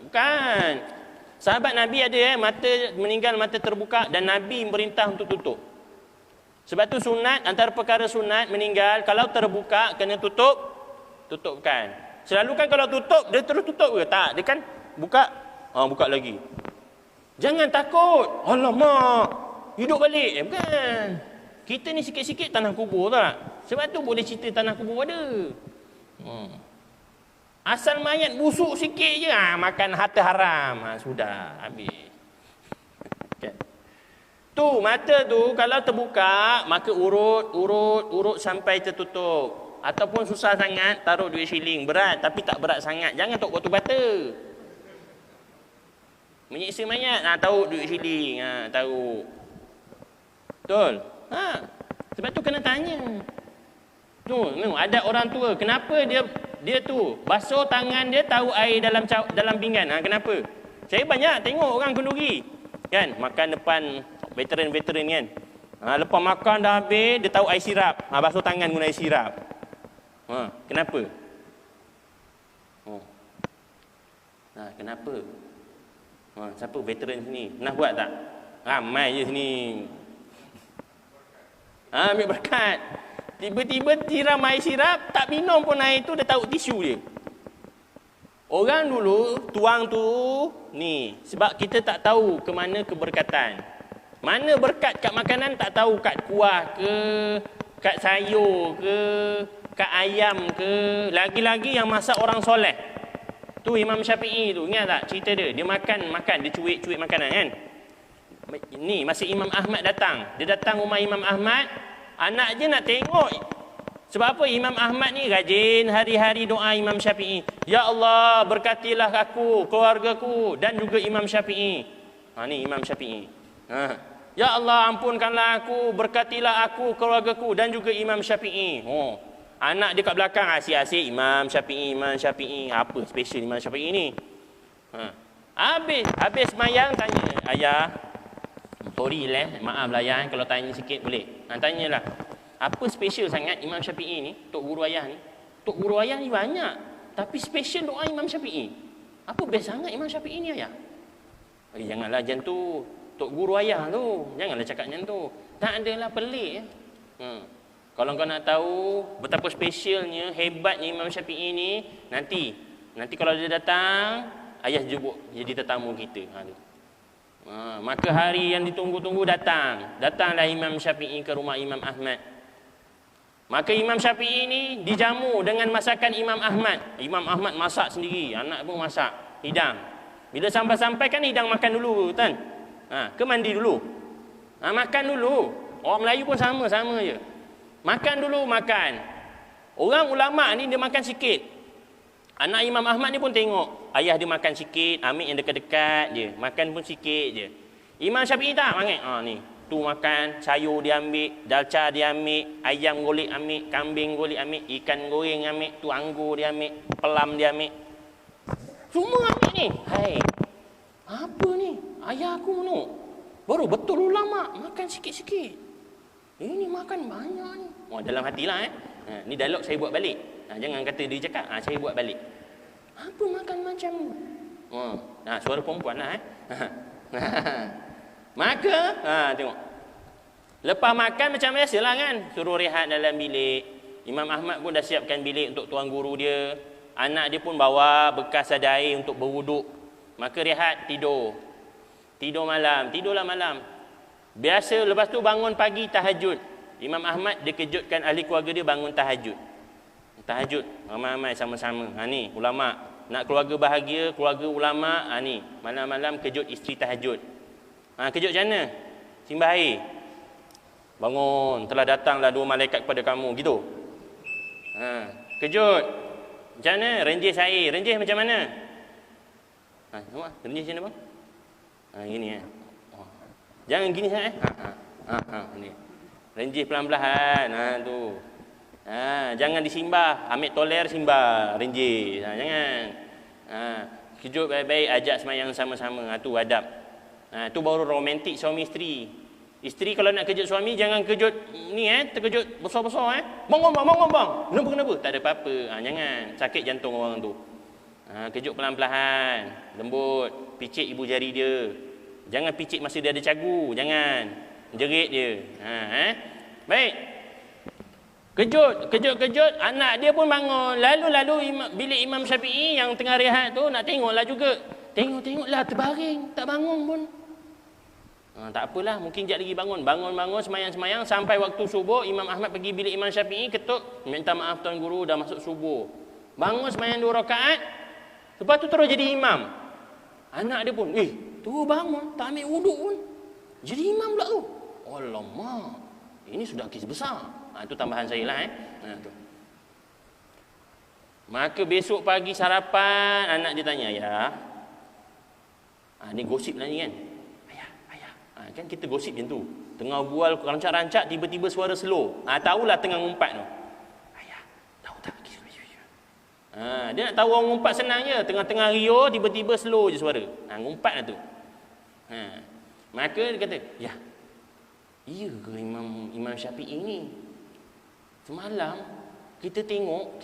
Bukan. Sahabat Nabi ada mata meninggal mata terbuka dan Nabi merintah untuk tutup. Sebab tu sunat, antara perkara sunat meninggal kalau terbuka kena tutupkan. Selalu kan kalau tutup dia terus tutup ke? Tak, dia kan buka, buka lagi. Jangan takut. Alamak, hidup balik. Bukan. Kita ni sikit-sikit tanah kubur tak? Sebab tu boleh cerita tanah kubur ada. Asal mayat busuk sikit je, makan harta haram. Sudah, habis. Okay. Tu, mata tu kalau terbuka, maka urut sampai tertutup. Ataupun susah sangat, taruh duit siling. Berat, tapi tak berat sangat. Jangan tok batu bata. Menyiksa mayat, taruh duit siling. Taruh. Betul? Sebab tu kena tanya. Tu, ada orang tua. Kenapa dia tu basuh tangan dia tahu air dalam pinggan? Kenapa? Saya banyak tengok orang kenduri. Kan, makan depan veteran kan. Lepas makan dah habis, dia tahu air sirap. Basuh tangan guna air sirap. Kenapa? Kenapa? Siapa veteran sini? Pernah buat tak? Ramai je sini. Ambil berkat. Tiba-tiba tiram air sirap, tak minum pun air tu, dia tahu tisu dia. Orang dulu tuang tu ni sebab kita tak tahu ke mana keberkatan. Mana berkat kat makanan tak tahu, kat kuah ke, kat sayur ke, kat ayam ke, lagi-lagi yang masak orang soleh. Tu Imam Syafi'i tu, ingat tak cerita dia? Dia makan, dia cuik makanan kan. Ni masa Imam Ahmad datang. Dia datang rumah Imam Ahmad, anak je nak tengok. Sebab apa? Imam Ahmad ni rajin hari-hari doa Imam Syafi'i. Ya Allah, berkatilah aku, keluargaku dan juga Imam Syafi'i. Ni Imam Syafi'i. Ya Allah, ampunkanlah aku, berkatilah aku, keluargaku dan juga Imam Syafi'i. Anak dia kat belakang asyik-asyik Imam Syafi'i. Apa special Imam Syafi'i ni? Habis semayang tanya, ayah, sorry maaf lah ayah, kalau tanya sikit boleh? Tanyalah, apa special sangat Imam Syafi'i ni, Tok Guru Ayah ni? Tok Guru Ayah ni banyak, tapi special doa Imam Syafi'i. Apa best sangat Imam Syafi'i ni ayah? Janganlah macam tu, Tok Guru Ayah tu, janganlah cakap macam tu. Tak adalah, pelik. Kalau kau nak tahu betapa specialnya, hebatnya Imam Syafi'i ni, nanti kalau dia datang, ayah jemput jadi tetamu kita. Maka hari yang ditunggu-tunggu datanglah Imam Syafi'i ke rumah Imam Ahmad. Maka Imam Syafi'i ni dijamu dengan masakan Imam Ahmad. Imam Ahmad masak sendiri, anak pun masak, hidang. Bila sampai-sampai kan hidang makan dulu kan? Ke mandi dulu? Makan dulu. Orang Melayu pun sama je. Makan dulu, makan. Orang ulama ni dia makan sikit. Anak Imam Ahmad ni pun tengok ayah dia makan sikit, ambil yang dekat-dekat je. Makan pun sikit je. Imam Syafi'i tak makan. Ni, tu makan, sayur dia ambil, dalca dia ambil, ayam golek ambil, kambing golek ambil, ikan goreng ambil, tu anggur dia ambil, pelam dia ambil. Semua ambil ni. Hai, apa ni? Ayah aku ni baru betul ulama, makan sikit-sikit. Ini makan banyak ni. Dalam hatilah ni dialog saya buat balik. Jangan kata dia cakap, saya buat balik. Apa makan macam ni? Suara perempuan lah Maka, tengok. Lepas makan macam biasalah kan, suruh rehat dalam bilik. Imam Ahmad pun dah siapkan bilik untuk tuan guru dia. Anak dia pun bawa bekas ada air untuk berwuduk. Maka rehat, tidurlah malam. Biasa lepas tu bangun pagi tahajud. Imam Ahmad dia kejutkan ahli keluarga dia bangun tahajud, ramai-ramai sama-sama. Ni ulama, nak keluarga bahagia, keluarga ulama. Ni malam-malam kejut isteri tahajud. Kejut macam mana? Simbah air. Bangun, telah datanglah 2 malaikat kepada kamu, gitu. Kejut. Macam mana? Renjis air. Renjis macam mana? Nampak? Renjis macam mana bang? Gini Jangan gini sangat ni. Renjis pelan-pelan. Tu. Jangan disimbah, ambil toler simbah, renjis. Jangan. Kejut baik-baik, ajak semayang sama-sama. Tu adab. Tu baru romantik suami isteri. Isteri kalau nak kejut suami jangan kejut ni terkejut besar-besar Bangun bang. Kenapa? Tak ada apa-apa. Jangan sakit jantung orang tu. Kejut pelan-pelan, lembut, picit ibu jari dia. Jangan picit masa dia ada cagu, jangan. Jerit dia. Baik. Kejut, anak dia pun bangun. Lalu bilik Imam Syafi'i yang tengah rehat tu nak tengoklah juga. Tengoklah terbaring, tak bangun pun. Tak apalah, mungkin sekejap lagi bangun. Bangun, semayang, sampai waktu subuh. Imam Ahmad pergi bilik Imam Syafi'i, ketuk, minta maaf tuan guru, dah masuk subuh. Bangun semayang 2 rakaat. Lepas tu terus jadi imam. Anak dia pun, tu bangun, tak ambil wuduk pun. Jadi imam pula tu. Alamak, ini sudah kes besar. Itu tambahan saya lah tu. Maka besok pagi sarapan, anak dia tanya, ayah, ni gosip lah ni kan. Ayah, kan kita gosip macam tu. Tengah bual rancak-rancak, tiba-tiba suara slow. Tahulah tengah ngumpat tu. Ayah, tahu tak? Dia nak tahu orang ngumpat senang je. Tengah-tengah rio, tiba-tiba slow je suara. Ngumpat lah tu. Maka dia kata, ya ke Imam Syafi'i ni? Semalam kita tengok,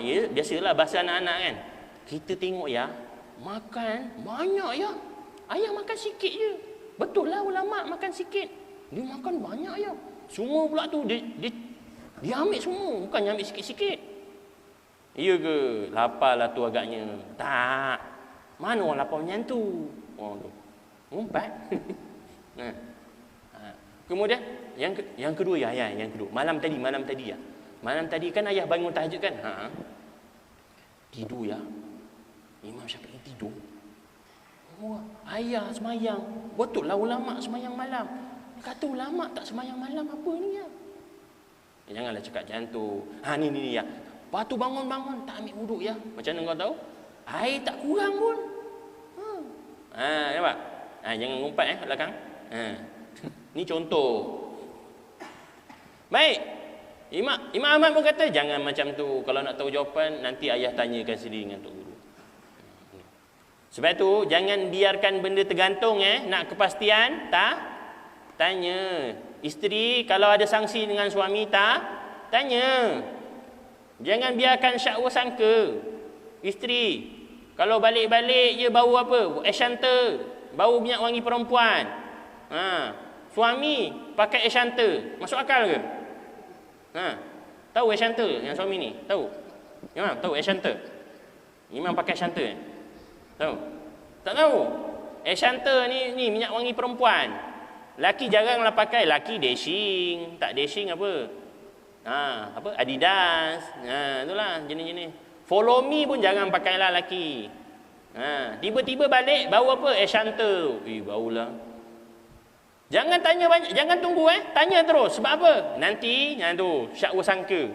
ya biasalah bahasa anak-anak kan. Kita tengok ya, makan banyak ya. Ayah makan sikit je. Betul lah ulama makan sikit. Dia makan banyak ya. Semua pula tu dia ambil semua, bukannya ambil sikit-sikit. Ya ke? Lapar lah tu agaknya. Tak. Mana orang lapar macam tu? Tu. Ngumpat. Kemudian yang kedua yang kedua. Malam tadi ya. Malam tadi kan ayah bangun tahajud kan? Tidur ya. Imam Syafi'i tidur. Oh, ayah semayang. Betul lah ulama semayang malam. Kata ulama tak semayang malam apa ni ya? Janganlah cakap macam tu. Ni ya. Lepas tu bangun tak ambil wuduk ya. Macam mana kau tahu? Air tak kurang pun. Nampak? Jangan ngumpat belakang. Ni contoh. Baik. Imam Ahmad pun kata jangan macam tu. Kalau nak tahu jawapan nanti ayah tanyakan sendiri dengan tok guru. Sebab tu jangan biarkan benda tergantung nak kepastian tanya. Isteri kalau ada sangsi dengan suami tanya. Jangan biarkan syakwa sangka. Isteri kalau balik-balik je bau apa? Esyanta, bau minyak wangi perempuan. Suami pakai esyanta, masuk akal ke? Tahu esyanta yang suami ni? Tahu? Imam tahu esyanta? Imam pakai esyanta? Tahu? Tak tahu? Esyanta ni minyak wangi perempuan. Laki jaranglah pakai. Laki dashing. Tak dashing apa? Apa? Adidas. Itulah jenis-jenis. Follow me pun jangan pakailah laki. Tiba-tiba balik bau apa? Esyanta. Baulah. Jangan tanya banyak, jangan tunggu tanya terus. Sebab apa? Nanti tu syakwa sangka.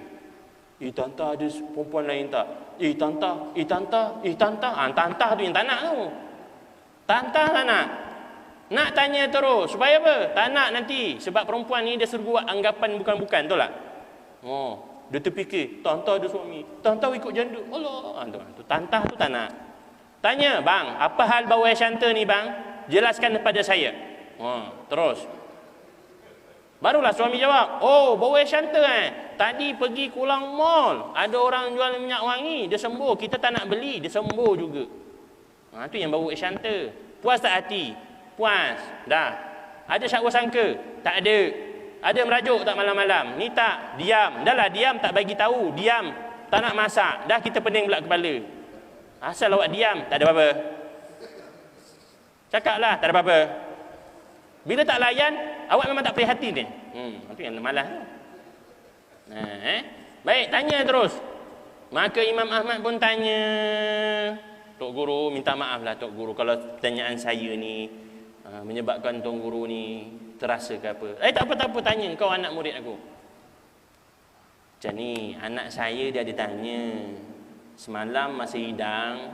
Tanta ada perempuan lain tak? Tanta. Tanta tu yang tak nak tu. Tanta tak nak. Nak tanya terus. Supaya apa? Tak nak nanti. Sebab perempuan ni dia serbu anggapan bukan-bukan, betul tak? Dia terfikir, Tanta ada suami. Tanta ikut janda. Allah. Tanta tu tak nak. Tanya, bang, apa hal bau esyanta ni bang? Jelaskan kepada saya. Terus barulah suami jawab, bau esyanta tadi pergi Kulang Mall, ada orang jual minyak wangi, dia sembuh, kita tak nak beli, dia sembuh juga. Tu yang bau esyanta. Puas tak hati? Puas dah. Ada syakwa sangka? Tak ada. Ada merajuk tak malam-malam? Ni tak, diam. Dah lah diam, tak bagi tahu, diam, tak nak masak, dah kita pening pula kepala. Asal awak diam, tak ada apa-apa. Cakaplah, tak ada apa-apa. Bila tak layan, awak memang tak prihatin ni. Itu yang malas. Baik, tanya terus. Maka Imam Ahmad pun tanya, Tok Guru, minta maaf lah Tok Guru kalau pertanyaan saya ni menyebabkan Tok Guru ni terasa ke apa. Tak apa, tanya. Kau anak murid aku. Macam ni, anak saya dia ada tanya. Semalam masa hidang,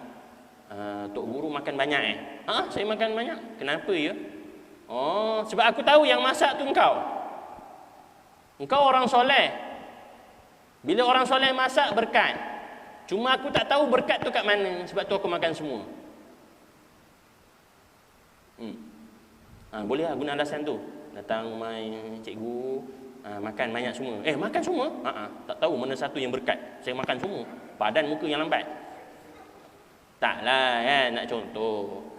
Tok Guru makan banyak saya makan banyak. Kenapa ya? Sebab aku tahu yang masak tu engkau. Engkau orang soleh. Bila orang soleh masak berkat. Cuma aku tak tahu berkat tu kat mana. Sebab tu aku makan semua. Boleh lah guna alasan tu. Datang rumah cikgu, makan banyak semua. Makan semua? Tak tahu mana satu yang berkat. Saya makan semua. Padan muka yang lambat. Taklah nak contoh.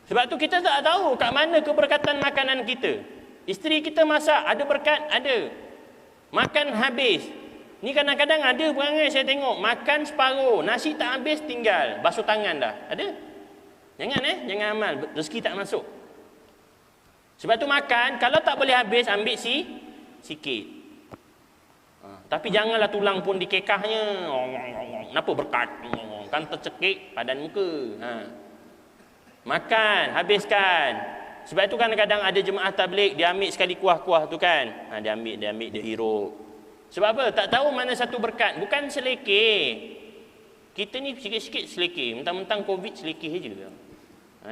Sebab tu kita tak tahu kat mana keberkatan makanan kita. Isteri kita masak, ada berkat? Ada. Makan habis. Ni kadang-kadang ada perangai saya tengok. Makan separuh, nasi tak habis tinggal. Basuh tangan dah. Ada? Jangan amal. Rezeki tak masuk. Sebab tu makan, kalau tak boleh habis, ambil sikit. Tapi janganlah tulang pun dikekahnya. Kenapa berkat? Kan tercekik padan muka. Makan, habiskan. Sebab itu kadang-kadang ada jemaah tabligh dia ambil sekali kuah-kuah tu kan. Dia ambil, dia hirup. Sebab apa? Tak tahu mana satu berkat. Bukan selekeh. Kita ni sikit-sikit selekeh. Mentang-mentang Covid selekeh je.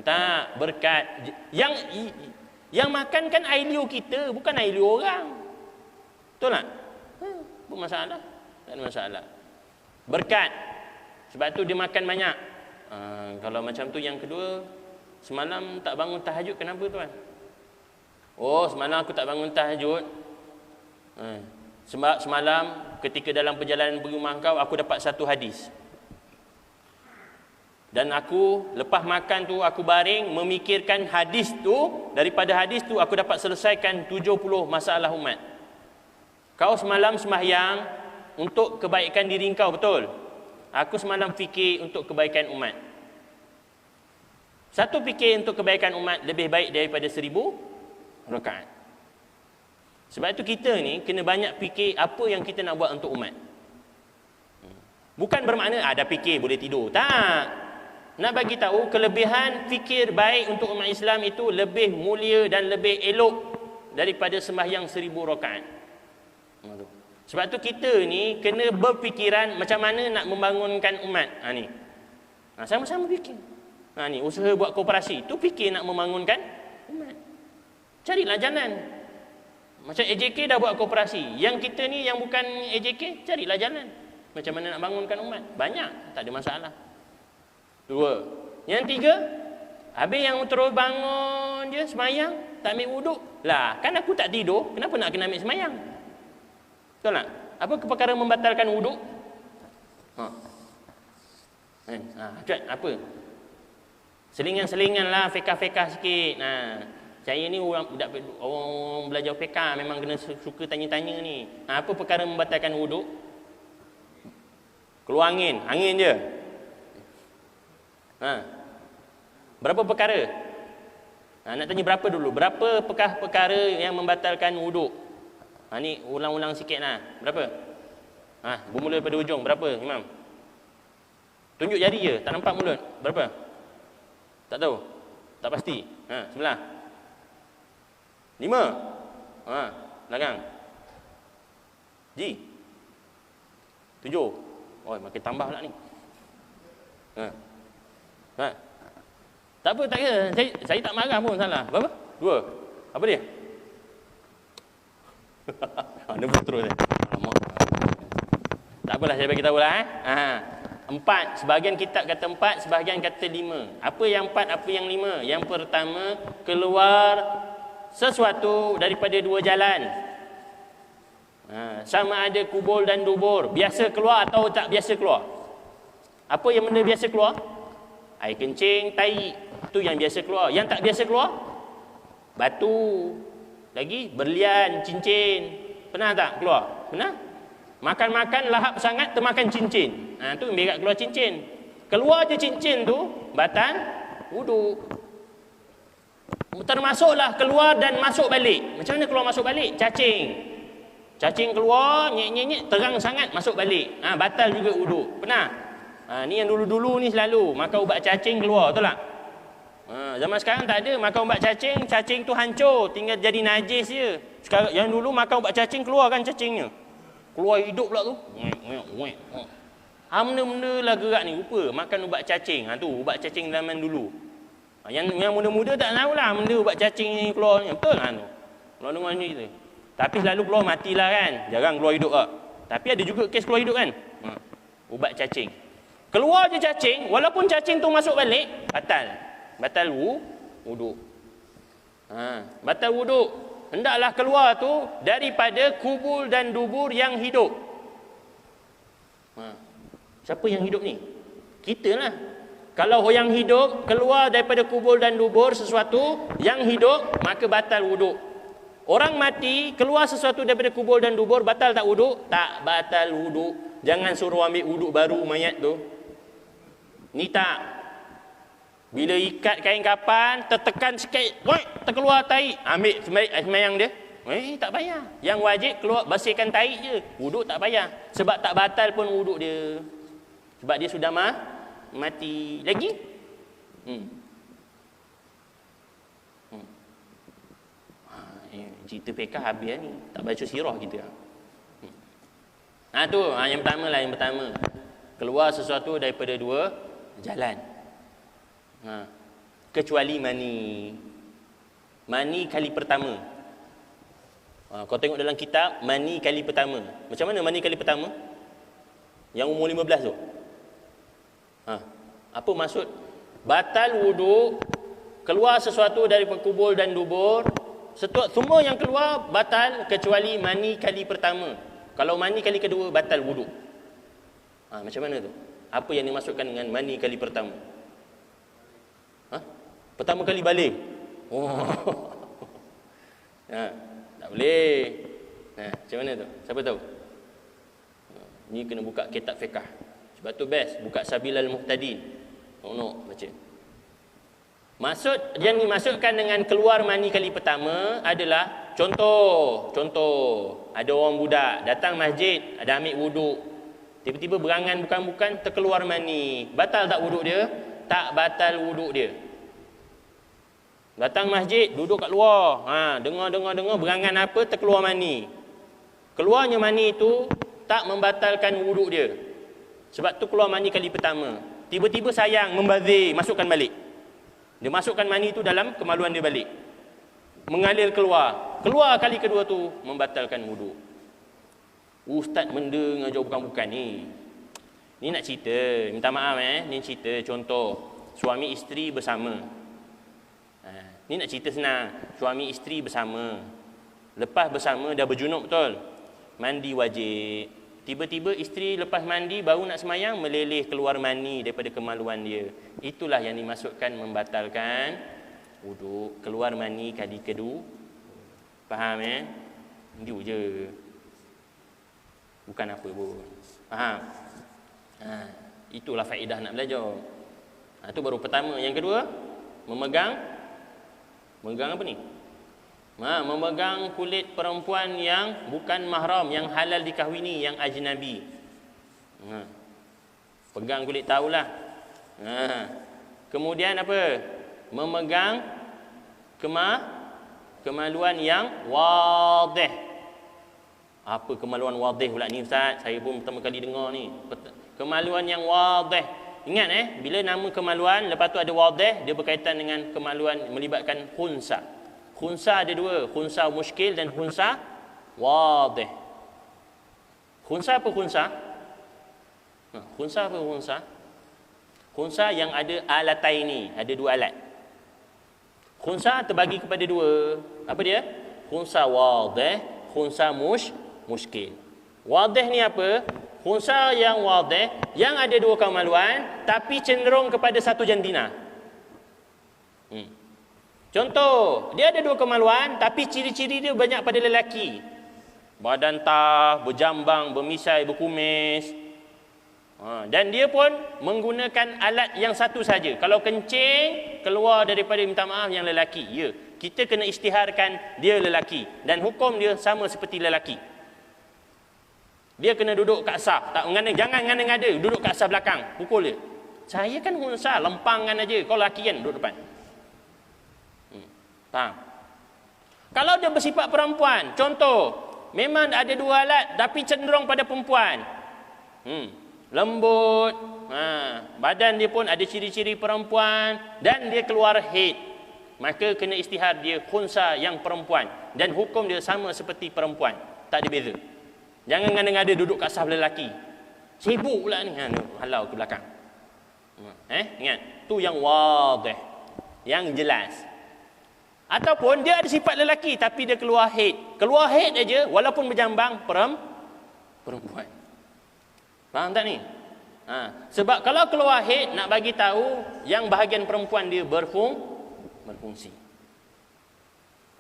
Tak, berkat. Yang makan kan air liur kita, bukan air liur orang. Betul tak? Apa masalah? Tak ada masalah. Berkat. Sebab tu dia makan banyak. Kalau macam tu yang kedua, semalam tak bangun tahajud, kenapa tuan? Semalam aku tak bangun tahajud. Sebab semalam ketika dalam perjalanan pergi rumah kau, aku dapat satu hadis. Dan aku lepas makan tu aku baring memikirkan hadis tu. Daripada hadis tu aku dapat selesaikan 70 masalah umat. Kau semalam sembahyang untuk kebaikan diri kau, betul? Aku semalam fikir untuk kebaikan umat. Satu fikir untuk kebaikan umat lebih baik daripada 1000 rakaat. Sebab itu kita ni kena banyak fikir apa yang kita nak buat untuk umat. Bukan bermakna dah fikir boleh tidur. Tak. Nak bagi tahu kelebihan fikir baik untuk umat Islam itu lebih mulia dan lebih elok daripada sembahyang 1000 rakaat. Sebab tu kita ni kena berfikiran macam mana nak membangunkan umat. Ni. Sama-sama fikir. Ni usaha buat koperasi, tu fikir nak membangunkan umat. Carilah jalan. Macam AJK dah buat koperasi. Yang kita ni yang bukan AJK, carilah jalan. Macam mana nak bangunkan umat. Banyak, tak ada masalah. 2. Yang 3, habis yang terus bangun je semayang, tak ambil wuduk. Lah, kan aku tak tidur, kenapa nak kena ambil semayang? Betul tak? Apa perkara membatalkan wuduk? Apa? Selingan-selingan lah, fekah-fekah sikit. Saya ni orang belajar fiqh, memang kena suka tanya-tanya ni. Apa perkara membatalkan wuduk? Keluar angin je. Berapa perkara? Nak tanya berapa dulu? Berapa perkara yang membatalkan wuduk? Ni ulang-ulang sikit lah. Berapa? Bermula daripada ujung. Berapa, Imam? Tunjuk jari je, tak nampak mulut. Berapa? Tak tahu? Tak pasti? Sebelah? 5? Belakang? Ji? 7? Oh, makin tambah pula ni. Tak apa, tak kira. Saya tak marah pun salah. Berapa? 2? Apa dia? Nombor terus. Alamak. Tak apalah, saya bagi tahu lah. 4. Sebahagian kitab kata 4, sebahagian kata 5. Apa yang 4, apa yang 5? Yang pertama, keluar sesuatu daripada 2 jalan. Sama ada kubul dan dubur. Biasa keluar atau tak biasa keluar? Apa yang benda biasa keluar? Air kencing, tai. Itu yang biasa keluar. Yang tak biasa keluar? Batu. Lagi berlian, cincin. Pernah tak keluar? Pernah? Makan-makan lahap sangat termakan cincin. Tu berak keluar cincin. Keluar je cincin tu batal wuduk. Termasuklah keluar dan masuk balik. Macam mana keluar masuk balik? Cacing. Cacing keluar, nyek-nyek terang sangat masuk balik. Batal juga wuduk. Pernah? Ni yang dulu-dulu ni selalu makan ubat cacing keluar, betul tak? Zaman sekarang tak ada makan ubat cacing, cacing tu hancur, tinggal jadi najis je. Sekarang yang dulu makan ubat cacing keluarkan cacingnya. Keluar hidup pula tu. Benda-benda lah gerak ni rupa makan ubat cacing. Tu ubat cacing zaman dulu. Yang muda-muda tak tahulah benda ubat cacing ni keluar ni. Betul lah tu. Keluar dengar ni kita. Tapi selalu keluar matilah kan. Jarang keluar hidup tak. Tapi ada juga kes keluar hidup kan. Ubat cacing. Keluar je cacing, walaupun cacing tu masuk balik, batal wuduk. Batal wuduk. Hendaklah keluar tu daripada kubul dan dubur yang hidup. Siapa yang hidup ni? Kita lah. Kalau yang hidup keluar daripada kubul dan dubur sesuatu yang hidup, maka batal wuduk. Orang mati keluar sesuatu daripada kubul dan dubur, batal tak wuduk? Tak batal wuduk. Jangan suruh ambil wuduk baru mayat tu. Ni tak. Bila ikat kain kapan, tertekan sikit, terkeluar tai, ambil semayang dia. Tak payah. Yang wajib keluar bersihkan tai je. Wuduk tak payah. Sebab tak batal pun wuduk dia. Sebab dia sudah mati. Lagi? Cerita fiqh habis ni. Tak baca sirah kita. Tu yang pertama lah, yang pertama. Keluar sesuatu daripada 2 jalan. Kecuali mani kali pertama. Kau tengok dalam kitab mani kali pertama. Macam mana mani kali pertama? Yang umur 15 tu. Apa maksud? Batal wuduk, keluar sesuatu dari kubul dan dubur, semua yang keluar batal kecuali mani kali pertama. Kalau mani kali kedua batal wuduk. Macam mana tu? Apa yang dimaksudkan dengan mani kali pertama? Pertama kali balik. Tak boleh. Macam mana tu? Siapa tahu? Ni kena buka kitab fiqh. Sebab tu best buka Sabilal Muhtadin. Baca. Maksud yang dimaksudkan dengan keluar mani kali pertama adalah Contoh. Ada orang budak datang masjid, ada ambil wuduk. Tiba-tiba berangan bukan-bukan terkeluar mani. Batal tak wuduk dia? Tak batal wuduk dia. Datang masjid, duduk kat luar. Dengar berangan apa terkeluar mani. Keluarnya mani itu tak membatalkan wuduk dia. Sebab tu keluar mani kali pertama. Tiba-tiba sayang membazir, masukkan balik. Dia masukkan mani itu dalam kemaluan dia balik. Mengalir keluar. Keluar kali kedua tu membatalkan wuduk. Ustaz benda ngajar bukan-bukan ni. Ni nak cerita, minta maaf ni cerita contoh suami isteri bersama. Ni nak cerita senang. Suami isteri bersama. Lepas bersama dah berjunub betul. Mandi wajib. Tiba-tiba isteri lepas mandi baru nak semayang meleleh keluar mani daripada kemaluan dia. Itulah yang dimaksudkan membatalkan wuduk. Keluar mani kali kedua. Faham Itu je. Bukan apa pun. Faham? Itulah faedah nak belajar. Itu baru pertama. Yang kedua, memegang apa ni? Memegang kulit perempuan yang bukan mahram, yang halal dikahwini, yang ajnabi. Pegang kulit tahulah. Kemudian apa? Memegang kemaluan yang wadih. Apa kemaluan wadih pula ni Ustaz? Saya pun pertama kali dengar ni. Kemaluan yang wadih. Ingat bila nama kemaluan lepas tu ada wadih, dia berkaitan dengan kemaluan melibatkan khunsa. Khunsa ada dua, khunsa muskil dan khunsa wadih. Khunsa apa khunsa? Khunsa apa khunsa? Khunsa yang ada alataini, ada dua alat. Khunsa terbagi kepada dua. Apa dia? Khunsa wadih, khunsa muskil. Wadih ni apa? Khunsa yang wadih, yang ada dua kemaluan tapi cenderung kepada satu jantina. Contoh, dia ada dua kemaluan tapi ciri-ciri dia banyak pada lelaki. Badan tah, berjambang, bermisai, berkumis. Dan dia pun menggunakan alat yang satu saja. Kalau kencing, keluar daripada minta maaf yang lelaki. Ya, kita kena isytiharkan dia lelaki. Dan hukum dia sama seperti lelaki. Dia kena duduk kat saf. Jangan ngada-ngada, duduk kat saf belakang. Pukul dia. Saya kan hunsa, lempangan aja. Kau lelaki kan duduk depan. Faham? Kalau dia bersifat perempuan, contoh, memang ada dua alat tapi cenderung pada perempuan. Lembut, badan dia pun ada ciri-ciri perempuan dan dia keluar haid. Maka kena istihar dia khunsa yang perempuan dan hukum dia sama seperti perempuan. Tak ada beza. Jangan ngada-ngada duduk kat saf lelaki. Sibuk pula ni. Halau ke belakang. Ingat, tu yang wadih, yang jelas. Ataupun dia ada sifat lelaki tapi dia keluar haid. Keluar haid aja walaupun berjambang perempuan. Faham tak ni? Sebab kalau keluar haid nak bagi tahu yang bahagian perempuan dia berfungsi.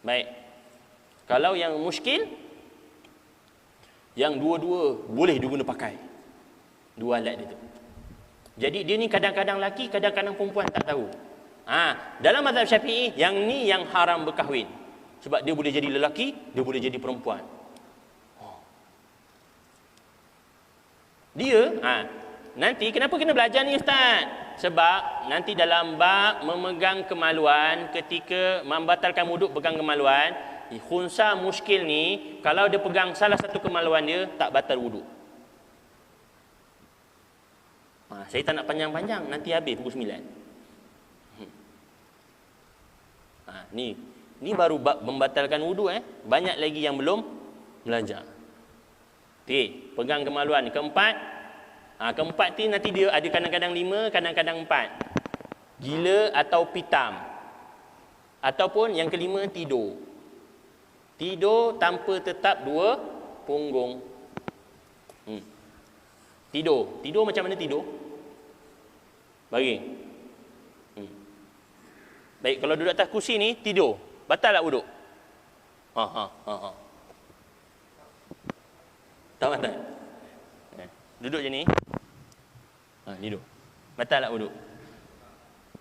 Baik. Kalau yang muskil, yang dua-dua boleh diguna pakai. Dua alat dia tu. Jadi dia ni kadang-kadang lelaki, kadang-kadang perempuan tak tahu. Dalam mazhab Syafi'i, yang ni yang haram berkahwin. Sebab dia boleh jadi lelaki, dia boleh jadi perempuan. Dia, nanti kenapa kena belajar ni Ustaz? Sebab nanti dalam bab memegang kemaluan, ketika membatalkan wuduk pegang kemaluan, khunsa muskil ni, kalau dia pegang salah satu kemaluan dia, tak batal wuduk. Saya tak nak panjang-panjang, nanti habis pukul 9. Ni baru bab membatalkan wuduk. Banyak lagi yang belum belajar. Okey, pegang kemaluan. Keempat, keempat ni nanti dia ada kadang-kadang 5, kadang-kadang 4. Gila atau pitam. Ataupun yang kelima, tidur. Tidur tanpa tetap dua punggung. Tidur macam mana tidur? Bagi. Baik, kalau duduk atas kursi ni tidur, batal tak wuduk? Tak batal. Duduk je ni. Tidur. Batal tak wuduk?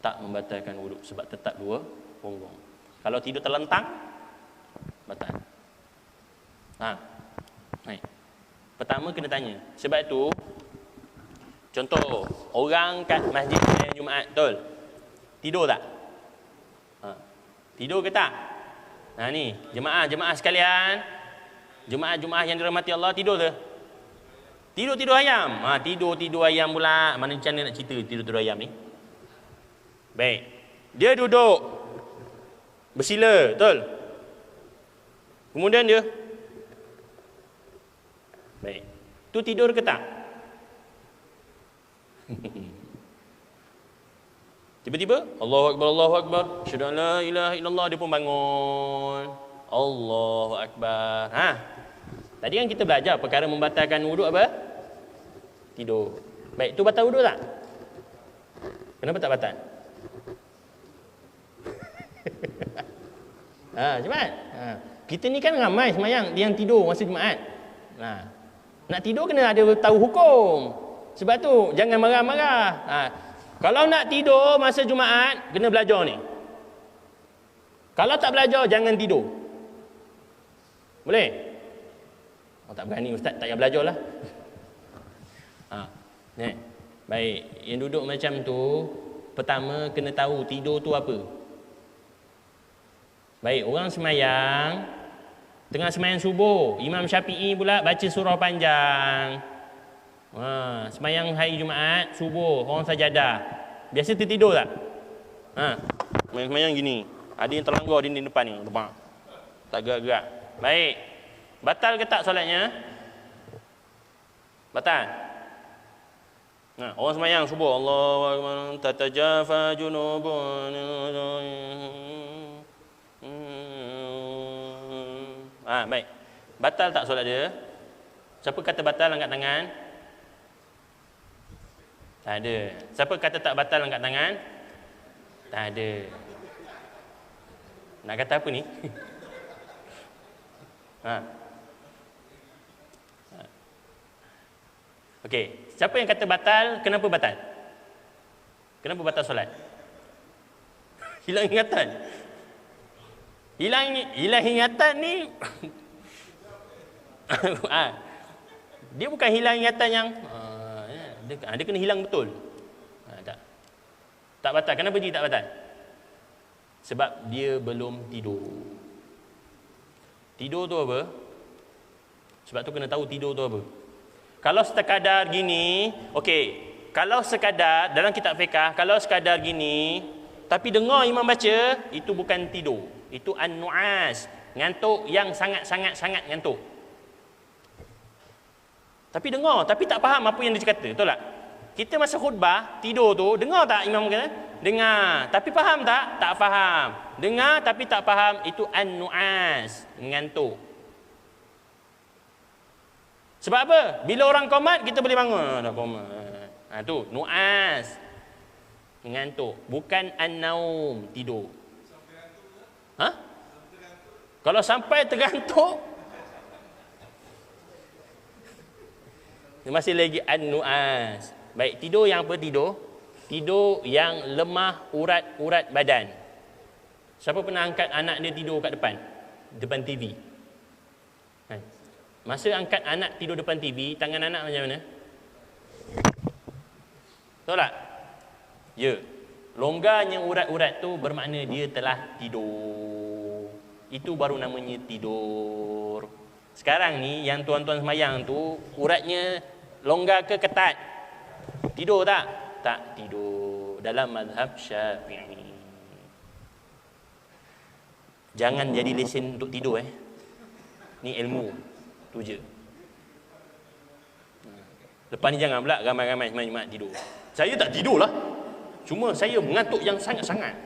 Tak membatalkan wuduk sebab tetap dua punggung. Kalau tidur terlentang, batal. Baik. Pertama kena tanya. Sebab tu contoh orang kat masjid sembahyang Jumaat, betul? Tidur tak? Tidur ke tak? Ni jemaah sekalian, jemaah yang dirahmati Allah, tidur ke? Tidur ayam. Tidur ayam pula. Mana macam mana nak cerita tidur ayam ni? Baik. Dia duduk bersila, betul? Kemudian dia baik. Tu tidur ke tak? Tiba-tiba Allahu Akbar, asyhadu an la ilaha illallah, dia pun bangun. Allahu Akbar. Tadi kan kita belajar perkara membatalkan wuduk apa? Tidur. Baik, tu batal wuduk tak? Kenapa tak batal? Jumaat. Kita ni kan ramai semayang yang tidur masa Jumaat. Nak tidur kena ada tahu hukum. Sebab tu jangan marah-marah. Kalau nak tidur masa Jumaat, kena belajar ni. Kalau tak belajar, jangan tidur. Boleh? Tak berani ustaz, tak payah belajar lah. Baik, yang duduk macam tu, pertama kena tahu tidur tu apa. Baik, orang semayang, tengah semayang subuh, Imam Syafi'i pula baca surah panjang. Semayang hari Jumaat, subuh, orang sajadah. Biasa tertidur tak? Semayang gini. Ada yang terlanggar di depan ni. Tak gerak-gerak. Baik. Batal ke tak solatnya? Batal. Orang semayang subuh, Allahu Akbar, tatajafa junubun. Baik. Batal tak solat dia? Siapa kata batal, angkat tangan? Tak ada. Siapa kata tak batal, angkat tangan? Tak ada. Nak kata apa ni? Okey, siapa yang kata batal, kenapa batal? Kenapa batal solat? Hilang ingatan. Hilang ingatan ni dia bukan hilang ingatan yang dia kena hilang betul. Tak batal. Kenapa dia tak batal? Sebab dia belum tidur. Tidur tu apa? Sebab tu kena tahu tidur tu apa. Kalau sekadar gini, okey. Kalau sekadar dalam kitab fiqh, kalau sekadar gini, tapi dengar imam baca, itu bukan tidur. Itu an-nu'as, ngantuk yang sangat ngantuk. Tapi dengar, tapi tak faham apa yang dia kata, betul tak? Kita masa khutbah, tidur tu, dengar tak imam kata? Dengar, tapi faham tak? Tak faham. Dengar tapi tak faham, itu an-nu'as, ngantuk. Sebab apa? Bila orang qomat, kita boleh bangun. Dah qomat. Tu, nu'as. Ngantuk. Bukan an-naum, tidur. Kalau sampai tergantuk, masih lagi an-nu'as. Baik, tidur yang apa tidur? Tidur yang lemah urat-urat badan. Siapa pernah angkat anak dia tidur kat depan TV? Masa angkat anak tidur depan TV, tangan anak macam mana? Betul tak? Ya. Longgarnya urat-urat tu bermakna dia telah tidur. Itu baru namanya tidur. Sekarang ni yang tuan-tuan semayang tu, uratnya longgar ke ketat? Tidur tak? Tak tidur. Dalam mazhab Syafi'i. Jangan jadi lesen untuk tidur Ni ilmu. Tu je. Lepas ni jangan pula ramai-ramai semayang tidur. Saya tak tidur lah. Cuma saya mengantuk yang sangat-sangat.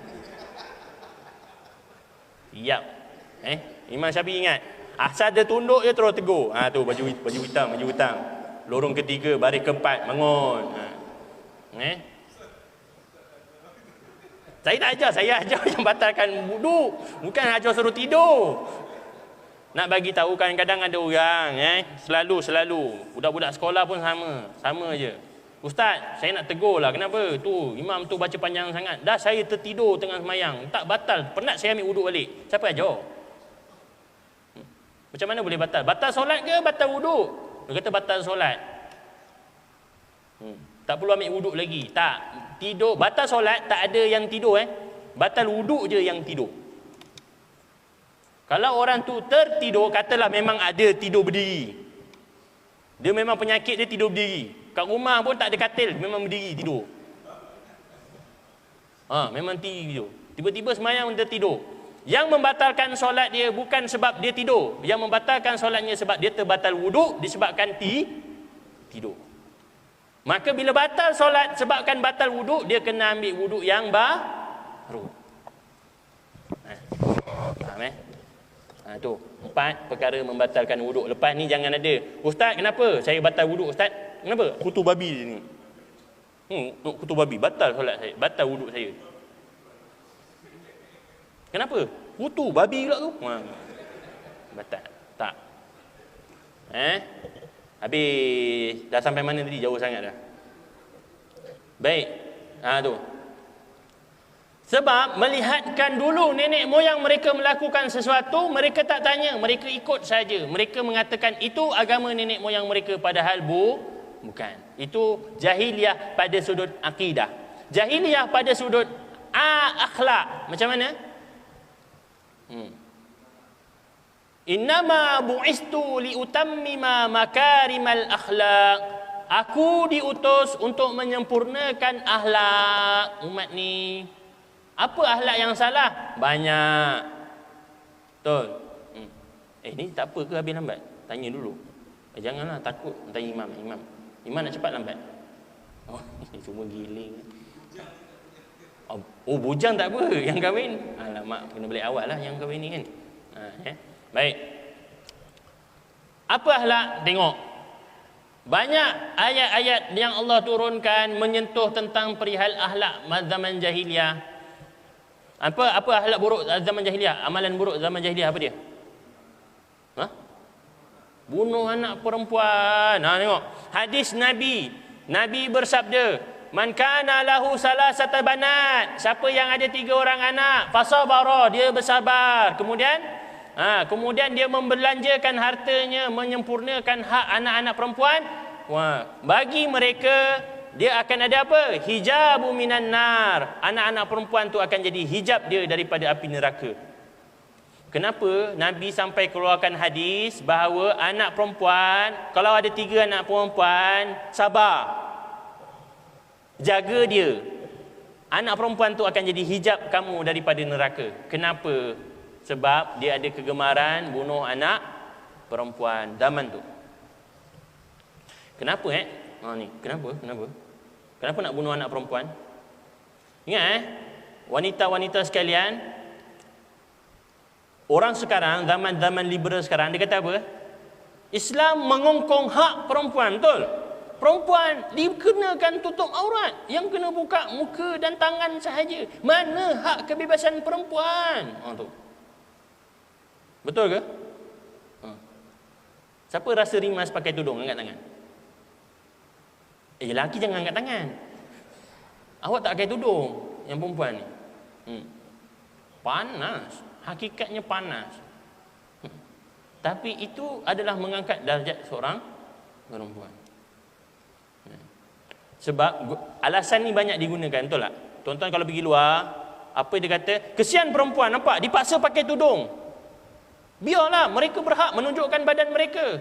Siap. Imam Syafi'i ingat. Asal dia tunduk, dia terus tegur. Tu baju hitam. Lorong ketiga, baris keempat, bangun. Saya tak ajar, saya ajar yang batalkan wudu. Bukan ajar suruh tidur. Nak bagi tahu kadang-kadang ada orang selalu budak-budak sekolah pun sama je. Ustaz, saya nak tegur lah, kenapa? Tu imam tu baca panjang sangat. Dah saya tertidur tengah semayang, tak batal, penat saya ambil wuduk balik. Siapa ajar? Macam mana boleh batal? Batal solat ke batal wuduk? Dia kata batal solat. Tak perlu ambil wuduk lagi. Tak. Tidur. Batal solat tak ada yang tidur. Batal wuduk je yang tidur. Kalau orang tu tertidur, katalah memang ada tidur berdiri. Dia memang penyakit dia tidur berdiri. Kat rumah pun tak ada katil, memang berdiri tidur. Memang tidur. Tiba-tiba semayang dia tidur. Yang membatalkan solat dia bukan sebab dia tidur. Yang membatalkan solatnya sebab dia terbatal wuduk disebabkan tidur. Maka bila batal solat sebabkan batal wuduk, dia kena ambil wuduk yang baru. Faham tu 4 perkara membatalkan wuduk. Lepas ni jangan ada, Ustaz kenapa saya batal wuduk Ustaz? Kenapa? Kutu babi ni. Kutu babi batal solat saya, batal wuduk saya. Kenapa? Kutu babi pula tu. Batal. Tak. Habis dah sampai mana tadi? Jauh sangat dah. Baik. Tu. Sebab melihatkan dulu nenek moyang mereka melakukan sesuatu, mereka tak tanya, mereka ikut saja. Mereka mengatakan itu agama nenek moyang mereka, padahal bukan. Itu jahiliyah pada sudut akidah. Jahiliyah pada sudut akhlak. Macam mana? Innama bu'istu liutammima makarimal akhlak. Aku diutus untuk menyempurnakan akhlak umat ni. Apa akhlak yang salah? Banyak. Betul. Ni tak apa ke habis lambat? Tanya dulu. Janganlah takut tanya imam. Imam nak cepat lambat. Cuma giling. Bujang tak apa, yang kahwin. Alamak, kena balik awal lah yang kahwin ni kan. Baik. Apa akhlak? Tengok. Banyak ayat-ayat yang Allah turunkan menyentuh tentang perihal akhlak zaman jahiliyah. Apa akhlak buruk zaman jahiliyah? Amalan buruk zaman jahiliyah apa dia? Bunuh anak perempuan. Tengok. Hadis Nabi. Nabi bersabda, man kana lahu salasata banat, siapa yang ada 3 orang anak, fasabara, dia bersabar, kemudian dia membelanjakan hartanya menyempurnakan hak anak-anak perempuan, bagi mereka dia akan ada apa? Hijabu minan nar. Anak-anak perempuan tu akan jadi hijab dia daripada api neraka. Kenapa Nabi sampai keluarkan hadis bahawa anak perempuan, kalau ada 3 anak perempuan, sabar, jaga dia. Anak perempuan tu akan jadi hijab kamu daripada neraka. Kenapa? Sebab dia ada kegemaran bunuh anak perempuan zaman tu. Kenapa Kenapa nak bunuh anak perempuan? Ingat wanita-wanita sekalian, orang sekarang, zaman liberal sekarang, dia kata apa? Islam mengongkong hak perempuan, betul? Perempuan dikenakan tutup aurat, yang kena buka muka dan tangan sahaja. Mana hak kebebasan perempuan? Tu. Betul ke? Siapa rasa rimas pakai tudung? Angkat tangan. Lelaki jangan angkat tangan. Awak tak pakai tudung, yang perempuan ni. Panas. Hakikatnya panas. Tapi itu adalah mengangkat darjat seorang perempuan. Sebab alasan ni banyak digunakan, betul tak? Tuan-tuan kalau pergi luar, apa dia kata? Kesian perempuan, nampak? Dipaksa pakai tudung. Biarlah, mereka berhak menunjukkan badan mereka.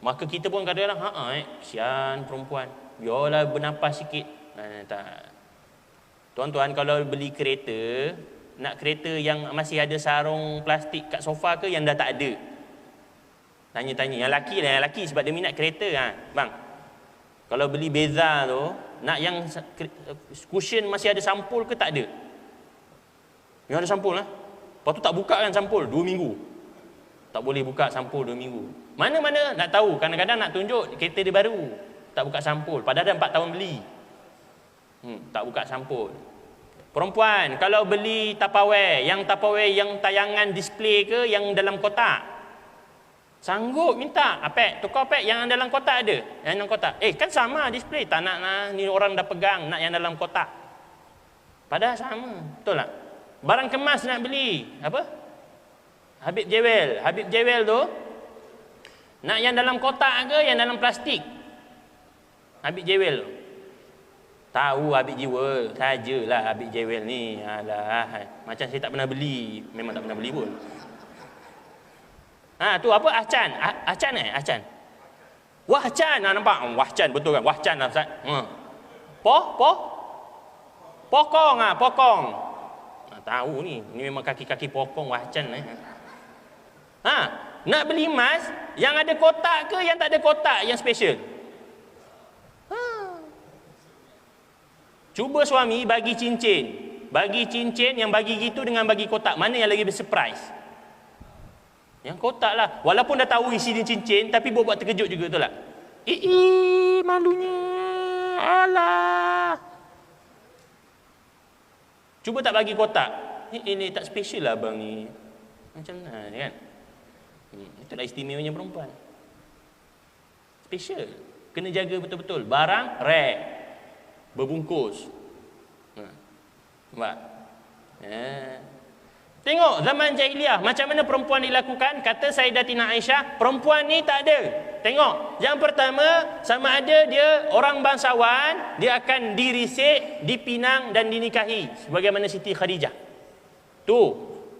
Maka kita pun kadang-kadang, kesian perempuan. Biarlah bernafas sikit. Tak. Tuan-tuan kalau beli kereta, nak kereta yang masih ada sarung plastik kat sofa ke yang dah tak ada? Tanya-tanya. Yang lelaki sebab dia minat kereta. Bang, kalau beli Beza tu, nak yang cushion masih ada sampul ke tak ada? Yang ada sampul lah. Lepas tu tak buka kan sampul 2 minggu. Tak boleh buka sampul 2 minggu. Mana-mana nak tahu. Kadang-kadang nak tunjuk kereta dia baru, tak buka sampul. Padahal dah 4 tahun beli. Tak buka sampul. Perempuan kalau beli Tupperware yang tayangan display ke yang dalam kotak, sanggup minta tukar pek yang dalam kotak ada. Yang dalam kotak. Kan sama display. Tak nak lah, ni orang dah pegang, nak yang dalam kotak. Padahal sama. Betul tak? barang kemas nak beli, apa? Habib Jewel. Habib Jewel tu nak yang dalam kotak ke yang dalam plastik? Habib Jewel tu. Tahu Habib Jewel, sajalah Habib Jewel ni. Alah, macam saya tak pernah beli, memang tak pernah beli pun. Tu apa? Ahcan. Ahcan. Wahcan. Nampak? Wahcan betul kan? Wahcan lah Ustaz. Pokong. Pokong. Tahu ni. Ini memang kaki-kaki pokong Wahcan. Nak beli emas yang ada kotak ke yang tak ada kotak yang special? Cuba suami bagi cincin. Bagi cincin yang bagi gitu dengan bagi kotak. Mana yang lagi bersurprise? Yang kotak lah. Walaupun dah tahu isi dia cincin, tapi buat terkejut juga, betul tak? Malunya. Alah. Cuba tak bagi kotak. Ini tak special lah abang ni. Macam mana kan? Itulah istimewanya perempuan. Special. Kena jaga betul-betul. Barang rare. Berbungkus. Nampak? Tengok zaman jahiliah macam mana perempuan dilakukan. Kata Sayyidatina Aisyah, perempuan ni tak ada. Tengok, yang pertama, sama ada dia orang bangsawan, dia akan dirisik, dipinang dan dinikahi sebagaimana Siti Khadijah. Tu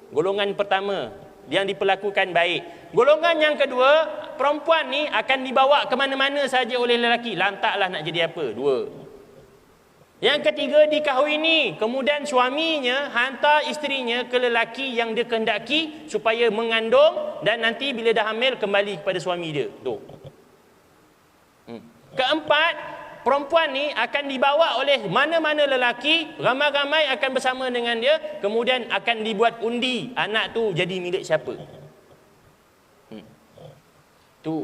golongan pertama yang diperlakukan baik. Golongan yang kedua, perempuan ni akan dibawa ke mana-mana saja oleh lelaki. Lantaklah nak jadi apa? Dua. Yang ketiga, dikahwini, kemudian suaminya hantar isterinya ke lelaki yang dia kehendaki supaya mengandung dan nanti bila dah hamil kembali kepada suami dia. Tu. Keempat, perempuan ni akan dibawa oleh mana-mana lelaki, ramai-ramai akan bersama dengan dia, kemudian akan dibuat undi anak tu jadi milik siapa. Tu